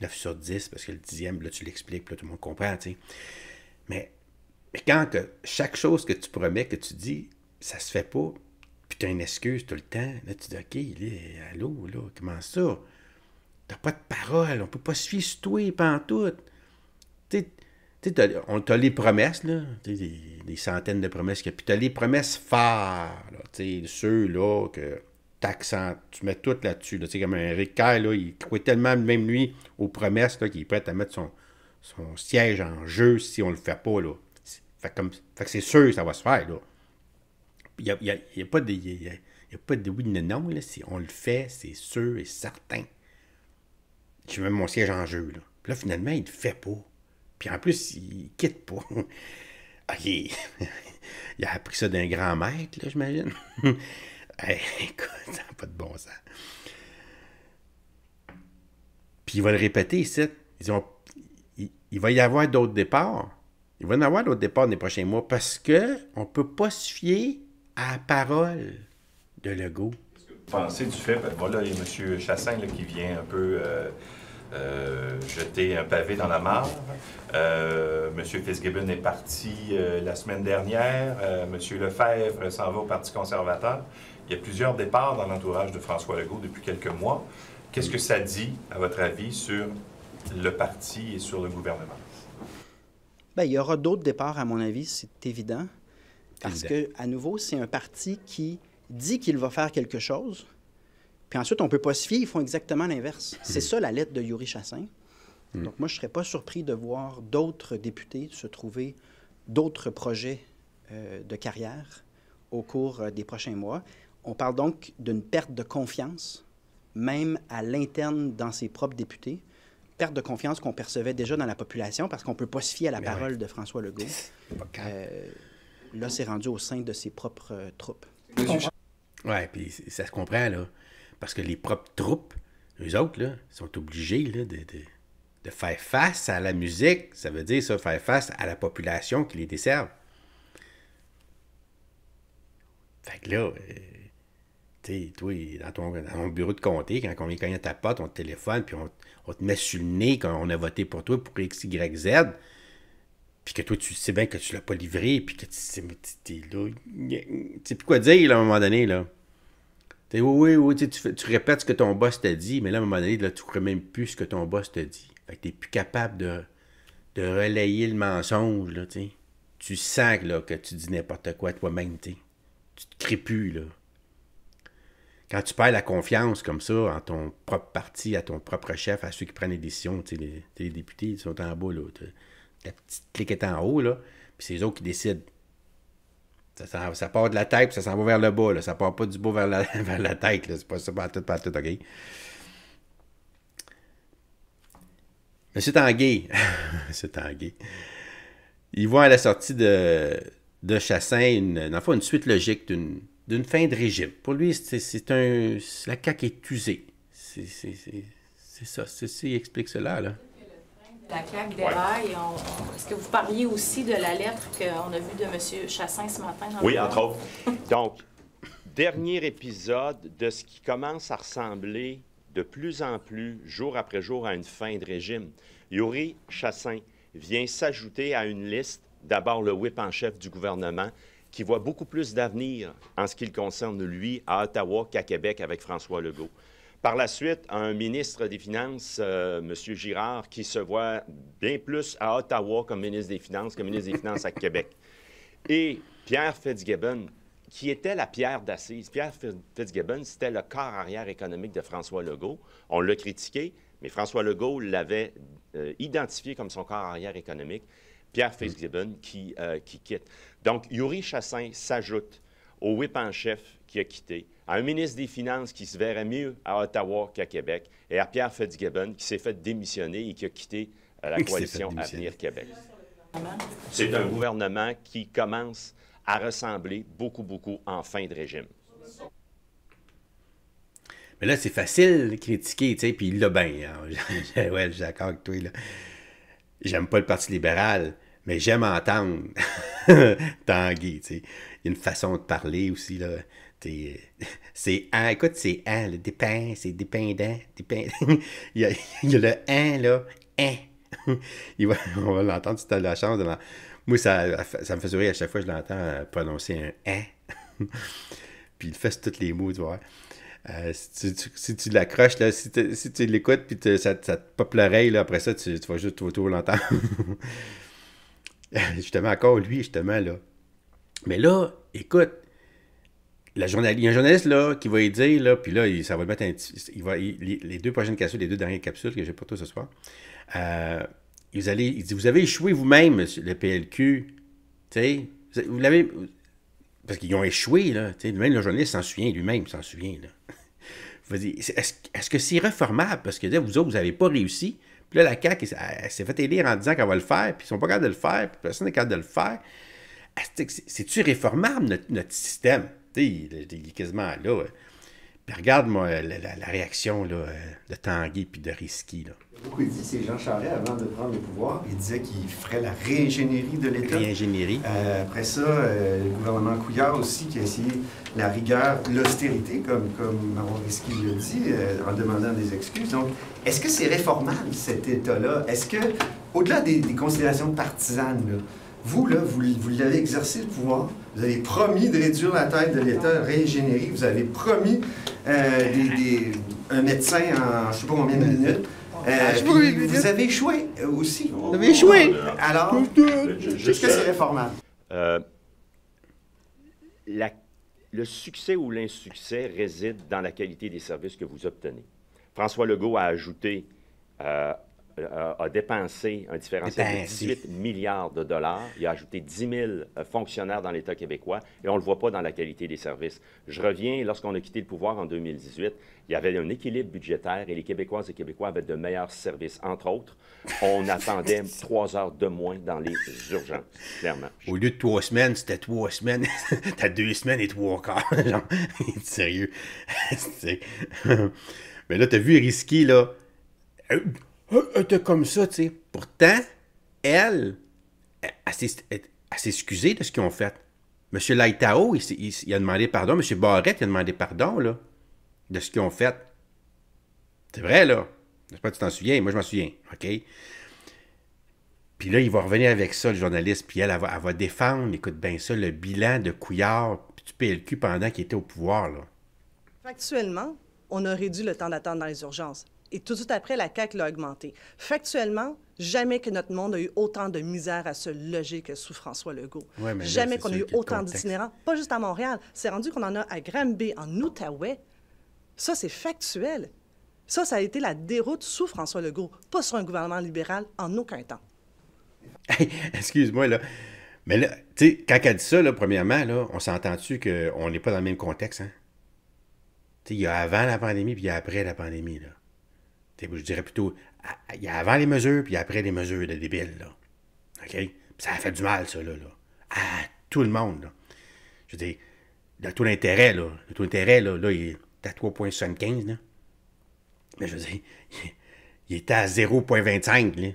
9 sur 10 parce que le 10e, là, tu l'expliques, puis là, tout le monde comprend, tu sais. Mais quand chaque chose que tu promets, que tu dis, ça se fait pas, puis tu as une excuse tout le temps, là, tu dis, OK, là, allô, là, comment ça? T'as pas de parole, on peut pas se fier sur toi, pantoute. Tu sais, t'as les promesses, là, des centaines de promesses, puis t'as les promesses phares, là, tu sais, ceux-là que tu mets tout là-dessus, là, tu sais, comme un Rick Kerr, là, il croit tellement, même lui, aux promesses, là, qu'il est prêt à mettre son siège en jeu si on le fait pas, là. Fait que c'est sûr que ça va se faire, là. Il n'y a pas de oui ni non, là, si on le fait, c'est sûr et certain. Je mets mon siège en jeu, là. Puis là, finalement, il le fait pas. Puis en plus, il quitte pas. OK. Il a appris ça d'un grand maître, là, j'imagine. Hey, écoute, ça n'a pas de bon sens. Puis il va le répéter ici. Il va y avoir d'autres départs. Il va y en avoir d'autres départs dans les prochains mois parce qu'on ne peut pas se fier à la parole de Legault. Pensez du fait, voilà, il y a M. Chassin là, qui vient un peu jeter un pavé dans la mare. M. Fitzgibbon est parti la semaine dernière. M. Lefebvre s'en va au Parti conservateur. Il y a plusieurs départs dans l'entourage de François Legault depuis quelques mois. Qu'est-ce que ça dit, à votre avis, sur le parti et sur le gouvernement? Bien, il y aura d'autres départs, à mon avis, c'est évident. Parce que, à nouveau, c'est un parti qui dit qu'il va faire quelque chose, puis ensuite, on ne peut pas se fier, ils font exactement l'inverse. C'est ça la lettre de Yuri Chassin. Donc moi, je ne serais pas surpris de voir d'autres députés se trouver d'autres projets de carrière au cours des prochains mois. On parle donc d'une perte de confiance, même à l'interne dans ses propres députés. Perte de confiance qu'on percevait déjà dans la population parce qu'on ne peut pas se fier à la parole de François Legault. Là, c'est rendu au sein de ses propres troupes. Oui, puis ça se comprend, là. Parce que les propres troupes, eux autres, là, sont obligés là, de faire face à la musique. Ça veut dire ça, faire face à la population qui les desserve. Fait que là, tu sais, toi, dans ton bureau de comté, quand on vient cogner à ta porte, on te téléphone, puis on te met sur le nez quand on a voté pour toi pour X, Y, Z, puis que toi, tu sais bien que tu l'as pas livré, puis que tu sais, mais t'es là, tu sais plus quoi dire, là, à un moment donné, là. T'sais, oui, tu répètes ce que ton boss t'a dit, mais là, à un moment donné, là, tu ne crois même plus ce que ton boss t'a dit. Fait que tu n'es plus capable de relayer le mensonge, là, t'sais. Tu sens là, que tu dis n'importe quoi toi-même, t'sais. Tu te crées plus, là. Quand tu perds la confiance comme ça en ton propre parti, à ton propre chef, à ceux qui prennent les décisions, les députés, ils sont en bas, là. La petite clique est en haut, là, puis c'est les autres qui décident. Ça part de la tête, puis ça s'en va vers le bas. Là. Ça part pas du bas vers la tête. Là. C'est pas ça, pas tout, OK? Monsieur Tanguay, il voit à la sortie de Chassin une suite logique d'une fin de régime. Pour lui, la CAQ est usée. C'est ça. Il explique cela, là. La CAQ déraille. Est-ce que vous parliez aussi de la lettre qu'on a vue de M. Chassin ce matin? Oui, entre autres. Donc, dernier épisode de ce qui commence à ressembler de plus en plus, jour après jour, à une fin de régime. Yuri Chassin vient s'ajouter à une liste, d'abord le whip en chef du gouvernement, qui voit beaucoup plus d'avenir en ce qui le concerne, lui, à Ottawa qu'à Québec avec François Legault. Par la suite, un ministre des Finances, M. Girard, qui se voit bien plus à Ottawa comme ministre des Finances que ministre des Finances à Québec. Et Pierre Fitzgibbon, qui était la pierre d'assise. Pierre Fitzgibbon, c'était le corps arrière économique de François Legault. On l'a critiqué, mais François Legault l'avait identifié comme son corps arrière économique. Pierre Fitzgibbon qui quitte. Donc, Yuri Chassin s'ajoute au whip en chef qui a quitté, à un ministre des Finances qui se verrait mieux à Ottawa qu'à Québec, et à Pierre Fitzgibbon qui s'est fait démissionner et qui a quitté la coalition Avenir Québec. C'est un gouvernement qui commence à ressembler beaucoup en fin de régime. Mais là, c'est facile de critiquer, tu sais, puis il l'a bien. Hein. Ouais, je suis d'accord avec toi, là. J'aime pas le Parti libéral, mais j'aime entendre Tanguy, tu sais. Il y a une façon de parler aussi, là. C'est « an », écoute, c'est « an », le dépend, c'est « dépendant », il y a le « an », là, « an ». On va l'entendre si tu as la chance de l'entendre. Moi, ça me fait sourire à chaque fois que je l'entends prononcer un « an ». Puis il fait sur tous les mots, tu vois. Si tu l'accroches, là, si tu l'écoutes, puis ça te pop l'oreille, là, après ça, tu vas juste toujours l'entendre. Justement, encore lui, justement, là. Mais là, écoute, il y a un journaliste, là, qui va y dire, là, puis là, ça va mettre les 2 prochaines capsules, les 2 dernières capsules que j'ai pour toi ce soir, il dit, vous avez échoué vous-même, le PLQ, tu sais, vous l'avez... Parce qu'ils ont échoué, là. Même le journaliste s'en souvient, lui-même s'en souvient, là. Est-ce que c'est réformable? Parce que là, vous autres, vous n'avez pas réussi. Puis là, la CAQ, elle s'est fait élire en disant qu'elle va le faire, puis ils sont pas capables de le faire, puis personne n'est capable de le faire. C'est-tu réformable, notre système? Il est quasiment là. Puis regarde-moi la réaction là, de Tanguy puis de Risky. Là. Beaucoup dit, c'est Jean Charest, avant de prendre le pouvoir, il disait qu'il ferait la réingénierie de l'État. Réingénierie. Après ça, le gouvernement Couillard aussi, qui a essayé la rigueur, l'austérité, comme Maron Risky l'a dit, en demandant des excuses. Donc, est-ce que c'est réformable, cet État-là? Est-ce que, au-delà des considérations partisanes, là, vous, là, vous l'avez exercé le pouvoir, vous avez promis de réduire la taille de l'État, réingénierie, vous avez promis un médecin en je ne sais pas combien de minutes. Vous avez échoué aussi. Vous avez échoué. Alors, est-ce que c'est réformable? Le succès ou l'insuccès réside dans la qualité des services que vous obtenez. François Legault a ajouté, a dépensé un différentiel de 18 milliards de dollars. Il a ajouté 10 000 fonctionnaires dans l'État québécois et on ne le voit pas dans la qualité des services. Je reviens, lorsqu'on a quitté le pouvoir en 2018, il y avait un équilibre budgétaire et les Québécoises et Québécois avaient de meilleurs services. Entre autres, on attendait 3 heures de moins dans les urgences, clairement. Au lieu de 3 semaines, c'était 3 semaines. T'as 2 semaines et 3 quarts. Genre, sérieux. Mais là, t'as vu Risky, là. T'es comme ça, tu sais. Pourtant, elle s'est excusée de ce qu'ils ont fait. M. Laitao, il a demandé pardon. M. Barrette, il a demandé pardon, là, de ce qu'ils ont fait. C'est vrai, là. J'espère que tu t'en souviens. Moi, je m'en souviens. OK? Puis là, il va revenir avec ça, le journaliste. Puis elle va défendre, écoute bien ça, le bilan de Couillard puis du PLQ pendant qu'il était au pouvoir, là. Factuellement, on a réduit le temps d'attente dans les urgences. Et tout de suite après, la CAQ l'a augmenté. Factuellement, jamais que notre monde a eu autant de misère à se loger que sous François Legault. Ouais, jamais qu'on a eu autant d'itinérants, pas juste à Montréal. C'est rendu qu'on en a à Granby, en Outaouais. Ça, c'est factuel. Ça a été la déroute sous François Legault, pas sur un gouvernement libéral en aucun temps. Hey, excuse-moi, là. Mais là, tu sais, quand elle dit ça, là, premièrement, là, on s'entend-tu qu'on n'est pas dans le même contexte, hein? Tu sais, il y a avant la pandémie puis il y a après la pandémie, là. Je dirais plutôt, il y a avant les mesures, puis après les mesures de débiles, là. OK? Puis ça a fait du mal, ça, là. À tout le monde, là. Je veux dire, le taux d'intérêt, là, il est à 3,75, là. Mais je veux dire, il était à 0,25, là.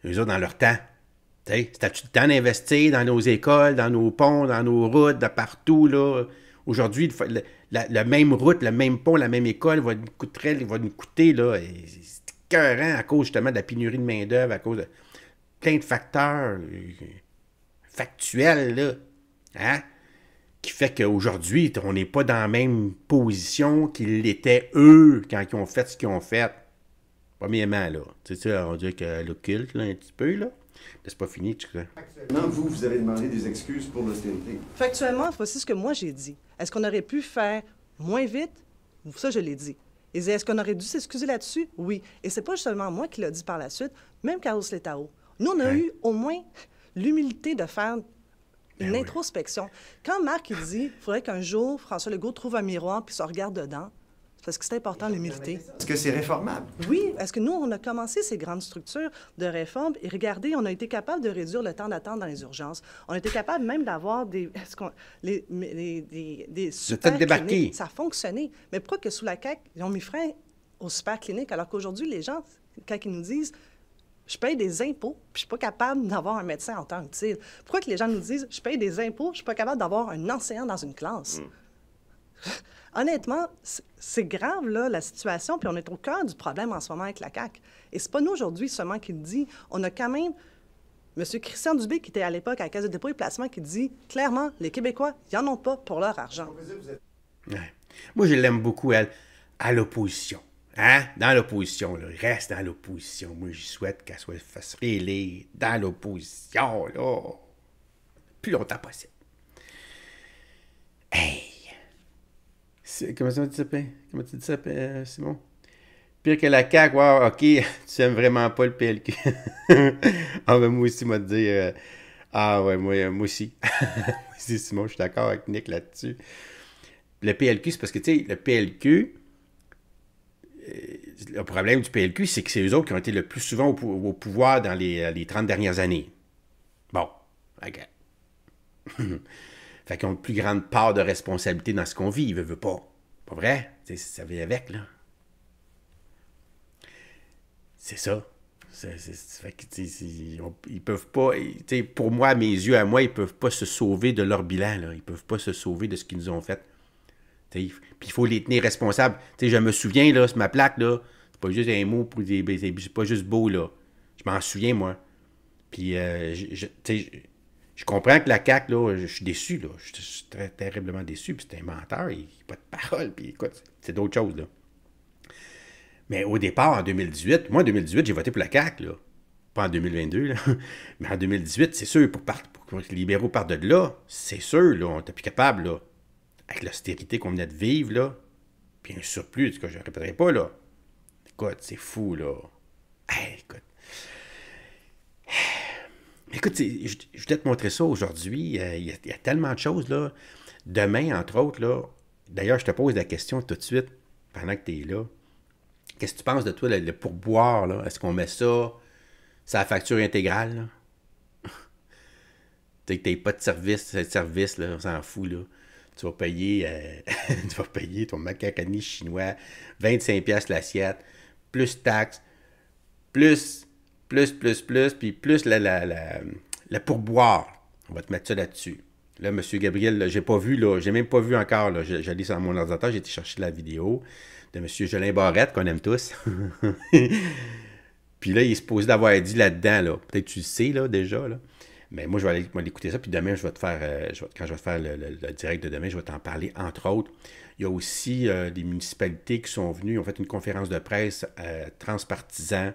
Eux autres, dans leur temps. Tu sais, c'était-tu le temps d'investir dans nos écoles, dans nos ponts, dans nos routes, de partout, là? Aujourd'hui, la même route, le même pont, la même école va nous coûter, là, c'est écœurant à cause justement de la pénurie de main-d'œuvre, à cause de plein de facteurs factuels, là, hein, qui fait qu'aujourd'hui, on n'est pas dans la même position qu'ils l'étaient eux quand ils ont fait ce qu'ils ont fait. Premièrement, là, tu sais, on dirait que l'occulte, là, un petit peu, là. C'est pas fini, tu sais. Factuellement, vous avez demandé des excuses pour l'austérité. Factuellement, voici ce que moi j'ai dit. Est-ce qu'on aurait pu faire moins vite? Ça, je l'ai dit. Et est-ce qu'on aurait dû s'excuser là-dessus? Oui. Et c'est pas seulement moi qui l'ai dit par la suite, même Carlos Letao. Nous, on a eu au moins l'humilité de faire une introspection. Quand Marc il dit qu'il faudrait qu'un jour, François Legault trouve un miroir puis se regarde dedans, parce que c'est important, l'humilité. Est-ce que c'est réformable? Oui. Est-ce que nous, on a commencé ces grandes structures de réforme et regardez, on a été capable de réduire le temps d'attente dans les urgences. On a été capable même d'avoir des super cliniques. Ça a fonctionné. Mais pourquoi que sous la CAQ, ils ont mis frein aux super cliniques, alors qu'aujourd'hui, les gens, quand ils nous disent Je paye des impôts, puis je suis pas capable d'avoir un médecin en temps utile. Pourquoi que les gens nous disent, je paye des impôts, je suis pas capable d'avoir un enseignant dans une classe? Honnêtement, c'est grave, là, la situation, puis on est au cœur du problème en ce moment avec la CAQ. Et c'est pas nous, aujourd'hui, seulement qui le dit. On a quand même M. Christian Dubé, qui était à l'époque à la Caisse de dépôt et placement, qui dit clairement, les Québécois, ils n'en ont pas pour leur argent. Ouais. Moi, je l'aime beaucoup, elle, à l'opposition. Hein? Dans l'opposition, là. Reste dans l'opposition. Moi, je souhaite qu'elle soit fasse réélire dans l'opposition, là. Plus longtemps possible. Hey! Comment tu dis ça, Simon? Pire que la CAQ, wow, OK, tu aimes vraiment pas le PLQ. Ah, ben moi aussi, moi te dire... ah ouais, moi aussi. Moi aussi, Simon, je suis d'accord avec Nick là-dessus. Le PLQ, c'est parce que, tu sais, le PLQ... le problème du PLQ, c'est que c'est eux autres qui ont été le plus souvent au pouvoir dans les 30 dernières années. Bon, OK. Fait qu'ils ont une plus grande part de responsabilité dans ce qu'on vit. Ils veulent pas. Pas vrai? T'sais, ça vient avec, là. C'est ça. Fait que, ils peuvent pas... Pour moi, à mes yeux, à moi, ils peuvent pas se sauver de leur bilan, là. Ils peuvent pas se sauver de ce qu'ils nous ont fait. Puis il faut les tenir responsables. Je me souviens, là, sur ma plaque, là, c'est pas juste un mot pour c'est pas juste beau, là. Je m'en souviens, moi. Puis, je comprends que la CAQ, là, je suis déçu, là. Je suis très terriblement déçu. Puis c'est un menteur, il n'a pas de parole. Puis écoute, c'est d'autres choses, là. Mais au départ, en 2018, moi, en 2018, j'ai voté pour la CAQ, là. Pas en 2022, là. Mais en 2018, c'est sûr, pour que les libéraux partent de là, c'est sûr, là, on n'était plus capable, là. Avec l'austérité qu'on venait de vivre, là. Puis un surplus, en tout cas, je ne répéterai pas, là. Écoute, c'est fou, là. Hey, écoute. Écoute, je vais te montrer ça aujourd'hui. Il y a tellement de choses, là. Demain, entre autres, là. D'ailleurs, je te pose la question tout de suite, pendant que tu es là. Qu'est-ce que tu penses de toi, le pourboire, là? Est-ce qu'on met ça sur la facture intégrale, là? Tu sais, que tu n'as pas de service, là, on s'en fout, là. Tu vas payer ton macacani chinois, 25$ l'assiette, plus taxes, plus, puis plus le pourboire. On va te mettre ça là-dessus. Là, M. Gabriel, là, j'ai même pas vu encore, là. J'allais sur mon ordinateur, j'ai été chercher la vidéo de M. Jolin Barrette, qu'on aime tous. Puis là, il est supposé d'avoir dit là-dedans, là. Peut-être que tu le sais, là, déjà, là. Mais moi, je vais aller écouter ça, puis demain, quand je vais te faire le direct de demain, je vais t'en parler, entre autres. Il y a aussi des municipalités qui sont venues, ont fait une conférence de presse transpartisan,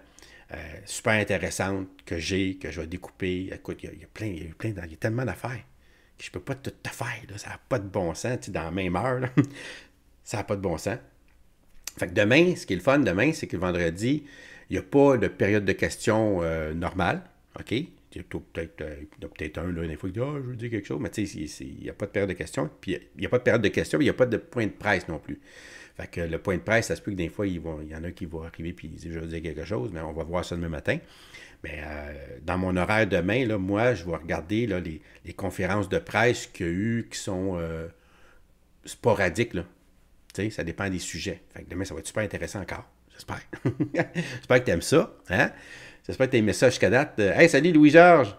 super intéressante, que je vais découper. Écoute, il y a tellement d'affaires que je ne peux pas tout te faire, là. Ça n'a pas de bon sens, tu sais, dans la même heure, là. Ça n'a pas de bon sens. Fait que demain, ce qui est le fun demain, c'est que le vendredi, il n'y a pas de période de questions normale, OK? Il y a peut-être un, là, des fois, qui dit « Ah, je veux dire quelque chose », mais tu sais, il n'y a pas de période de questions. Puis il n'y a pas de période de questions, mais il n'y a pas de point de presse non plus. Fait que le point de presse, ça se peut que des fois, il y en a qui vont arriver puis ils disent « Je veux dire quelque chose », mais on va voir ça demain matin. Mais dans mon horaire demain, là, moi, je vais regarder là, les conférences de presse qu'il y a eu qui sont sporadiques, là. Tu sais, ça dépend des sujets. Fait que demain, ça va être super intéressant encore. J'espère. J'espère que tu aimes ça, hein? J'espère que tu as aimé ça jusqu'à date. Hey, salut Louis-Georges!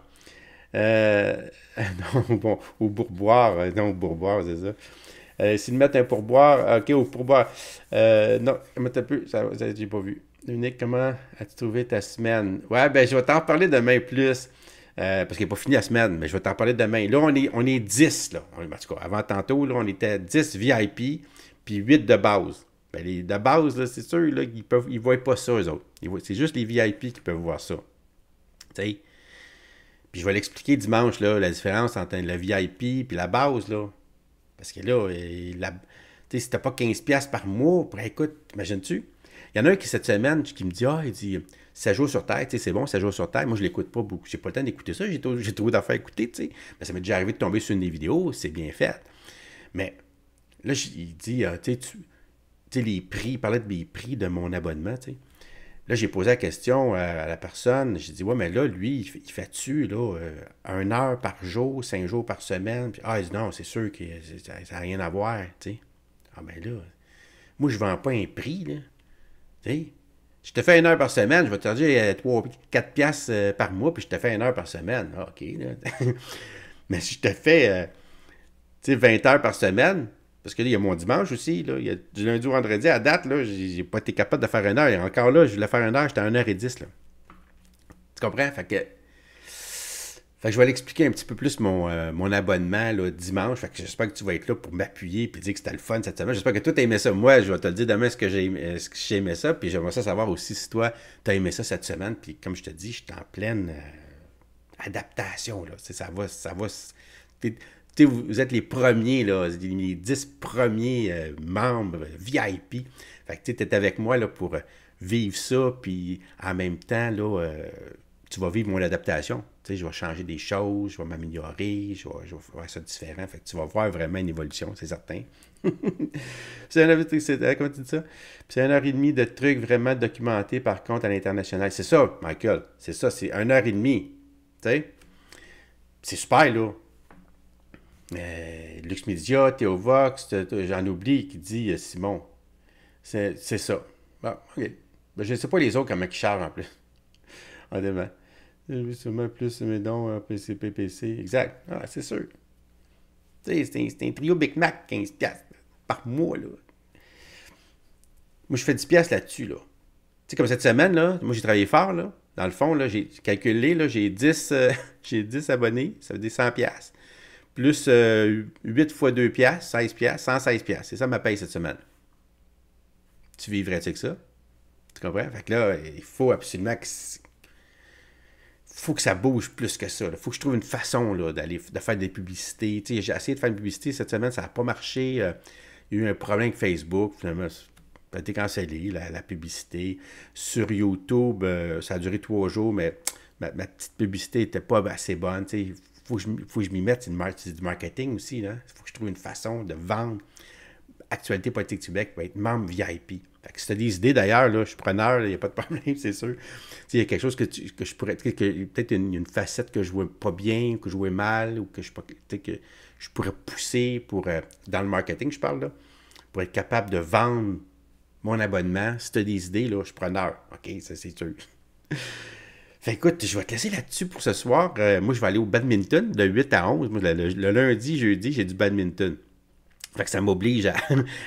Non, bon, au pourboire. Non, au pourboire, c'est ça. S'ils mettent un pourboire, OK, au pourboire. Non, comment t'as pu? Ça, j'ai pas vu. Dominique, comment as-tu trouvé ta semaine? Ouais, ben, je vais t'en reparler demain plus. Parce qu'elle n'est pas finie la semaine, mais je vais t'en parler demain. Là, on est 10, là. En tout cas, avant tantôt, là, on était 10 VIP, puis 8 de base. Ben, les de base, là, c'est sûr, là, ils ne voient pas ça, eux autres. C'est juste les VIP qui peuvent voir ça. Tu sais? Puis je vais l'expliquer dimanche, là, la différence entre le VIP et la base, là. Parce que là, si t'as pas 15$ par mois, écoute, imagines-tu? Il y en a un qui, cette semaine, qui me dit, il dit, 7 jours sur Terre, tu sais, c'est bon, 7 jours sur Terre. Moi, je l'écoute pas beaucoup. J'ai pas le temps d'écouter ça. J'ai trop d'affaires à écouter, tu sais. Mais ça m'est déjà arrivé de tomber sur une des vidéos, c'est bien fait. Mais là, il dit, tu sais, les prix, il parlait des prix de mon abonnement, tu sais. Là, j'ai posé la question à la personne. J'ai dit, ouais, mais là, lui, il fait-tu, là, 1 heure par jour, 5 jours par semaine? Puis, il dit, non, c'est sûr que ça n'a rien à voir, tu sais. Ah, ben là, moi, je vends pas un prix, là. Tu sais, Je te fais 1 heure par semaine, je vais te charger 3-4 piastres par mois, puis je te fais 1 heure par semaine. Ah, OK, là. Mais si je te fais 20 heures par semaine, parce que là, il y a mon dimanche aussi, là, il y a du lundi au vendredi, à date, là, j'ai pas été capable de faire 1 heure. Et encore là, je voulais faire 1 heure, j'étais à 1h10, là. Tu comprends? Fait que je vais l'expliquer un petit peu plus mon abonnement là, dimanche. Fait que j'espère que tu vas être là pour m'appuyer et dire que c'était le fun cette semaine. J'espère que toi, tu as aimé ça. Moi, je vais te le dire demain ce que j'ai aimé ça. Puis j'aimerais ça savoir aussi si toi, tu as aimé ça cette semaine. Puis comme je te dis, je suis en pleine adaptation. Là. Ça va. Vous êtes les premiers, là, les 10 premiers membres VIP. Fait que tu es avec moi là, pour vivre ça. Puis en même temps, là, tu vas vivre mon adaptation. Tu sais, je vais changer des choses, je vais m'améliorer, je vais faire ça différent. Fait que tu vas voir vraiment une évolution, c'est certain. C'est comment tu dis ça? Puis c'est 1h30 de trucs vraiment documentés, par contre, à l'international. C'est ça, Michael. C'est ça, c'est 1h30. Tu sais? C'est super, là. Lux Media, Théovox, j'en oublie, qui dit Simon. C'est ça. Bon, OK. Ben, je ne sais pas les autres comment ils chargent en plus. Honnêtement. J'ai vu sûrement plus mes dons PCP, PC. Exact. Ah, c'est sûr. Tu sais, c'est un trio Big Mac, 15$ par mois, là. Moi, je fais 10$ là-dessus, là. Tu sais, comme cette semaine, là, moi, j'ai travaillé fort, là. Dans le fond, là, j'ai calculé, là, j'ai 10 abonnés, ça veut dire 100$. Plus 8 fois 2$, 16$, 116$. C'est ça ma paye cette semaine. Tu vivrais-tu avec ça? Tu comprends? Fait que là, il faut absolument que ça bouge plus que ça. Il faut que je trouve une façon là, de faire des publicités. Tu sais, j'ai essayé de faire une publicité cette semaine, ça n'a pas marché. Il y a eu un problème avec Facebook. Finalement, ça a été cancellé, la publicité. Sur YouTube, ça a duré 3 jours, mais ma petite publicité n'était pas assez bonne. Il faut que je m'y mette. C'est du marketing aussi. Il faut que je trouve une façon de vendre. Actualité Politique Québec va être membre VIP. Fait que si tu as des idées, d'ailleurs, là, je suis preneur, il n'y a pas de problème, c'est sûr. Il y a quelque chose que je pourrais... Peut-être une facette que je vois pas bien, que je vois mal, ou que je pourrais pousser dans le marketing, je parle, là, pour être capable de vendre mon abonnement. Si tu as des idées, là, je suis preneur. OK, ça, c'est sûr. Fait écoute, je vais te laisser là-dessus pour ce soir. Moi, je vais aller au badminton de 8 à 11. Moi, le lundi, jeudi, j'ai du badminton. Fait que ça m'oblige à...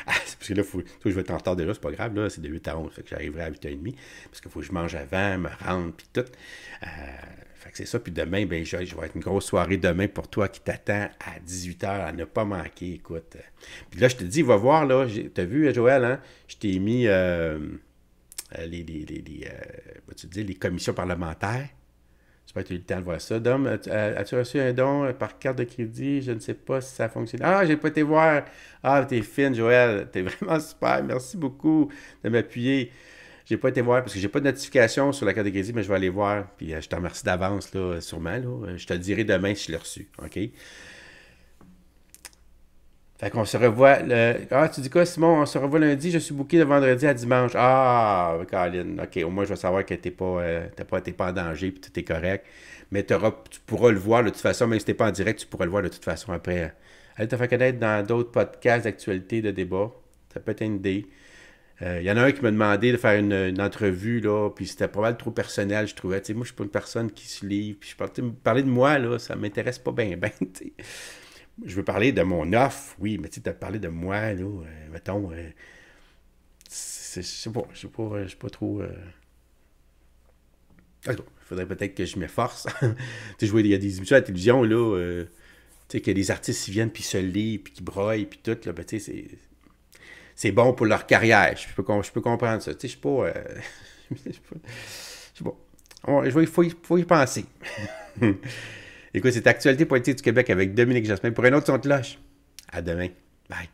parce que là, je vais être en retard déjà, c'est pas grave, là, c'est de 8 à 11. Fait que j'arriverai à 8h30, parce qu'il faut que je mange avant, me rendre, puis tout. Fait que c'est ça. Puis demain, ben, je vais être une grosse soirée demain pour toi qui t'attend à 18h, à ne pas manquer, écoute. Puis là, je te dis, va voir, là, t'as vu, Joël, hein? Je t'ai mis les commissions parlementaires. J'espère que tu as eu le temps de voir ça. Dom, as-tu reçu un don par carte de crédit? Je ne sais pas si ça fonctionne. Ah, j'ai pas été voir. Ah, t'es fine, Joël. T'es vraiment super. Merci beaucoup de m'appuyer. J'ai pas été voir parce que j'ai pas de notification sur la carte de crédit, mais je vais aller voir. Puis je te remercie d'avance, là, sûrement. Là. Je te le dirai demain si je l'ai reçu. OK? Fait qu'on se revoit. Ah, tu dis quoi, Simon? On se revoit lundi. Je suis booké de vendredi à dimanche. Ah, Caroline. OK, au moins, je vais savoir que t'es pas en danger et que tout est correct. Mais tu pourras le voir de toute façon, même si t'es pas en direct, tu pourras le voir de toute façon après. Allez te faire connaître dans d'autres podcasts d'actualité, de débat. Ça peut être une idée. Il y en a un qui m'a demandé de faire une entrevue, là, puis c'était pas mal trop personnel, je trouvais. T'sais, moi, je suis pas une personne qui se livre. Puis parler de moi, là, ça m'intéresse pas bien. Je veux parler de mon offre, oui, mais tu sais, parler de moi, là, mettons, je sais pas trop... Il faudrait peut-être que je m'efforce. Tu sais, il y a des émissions à la télévision, là, tu sais, que les artistes, ils viennent, puis se livrent, puis qui broient, puis tout, là, ben, tu sais, c'est bon pour leur carrière. Je peux comprendre ça. Tu sais, je suis pas... je sais pas. Il faut y penser. Écoute, c'est Actualité Politique du Québec avec Dominique Jasmin pour un autre son de cloche. À demain. Bye.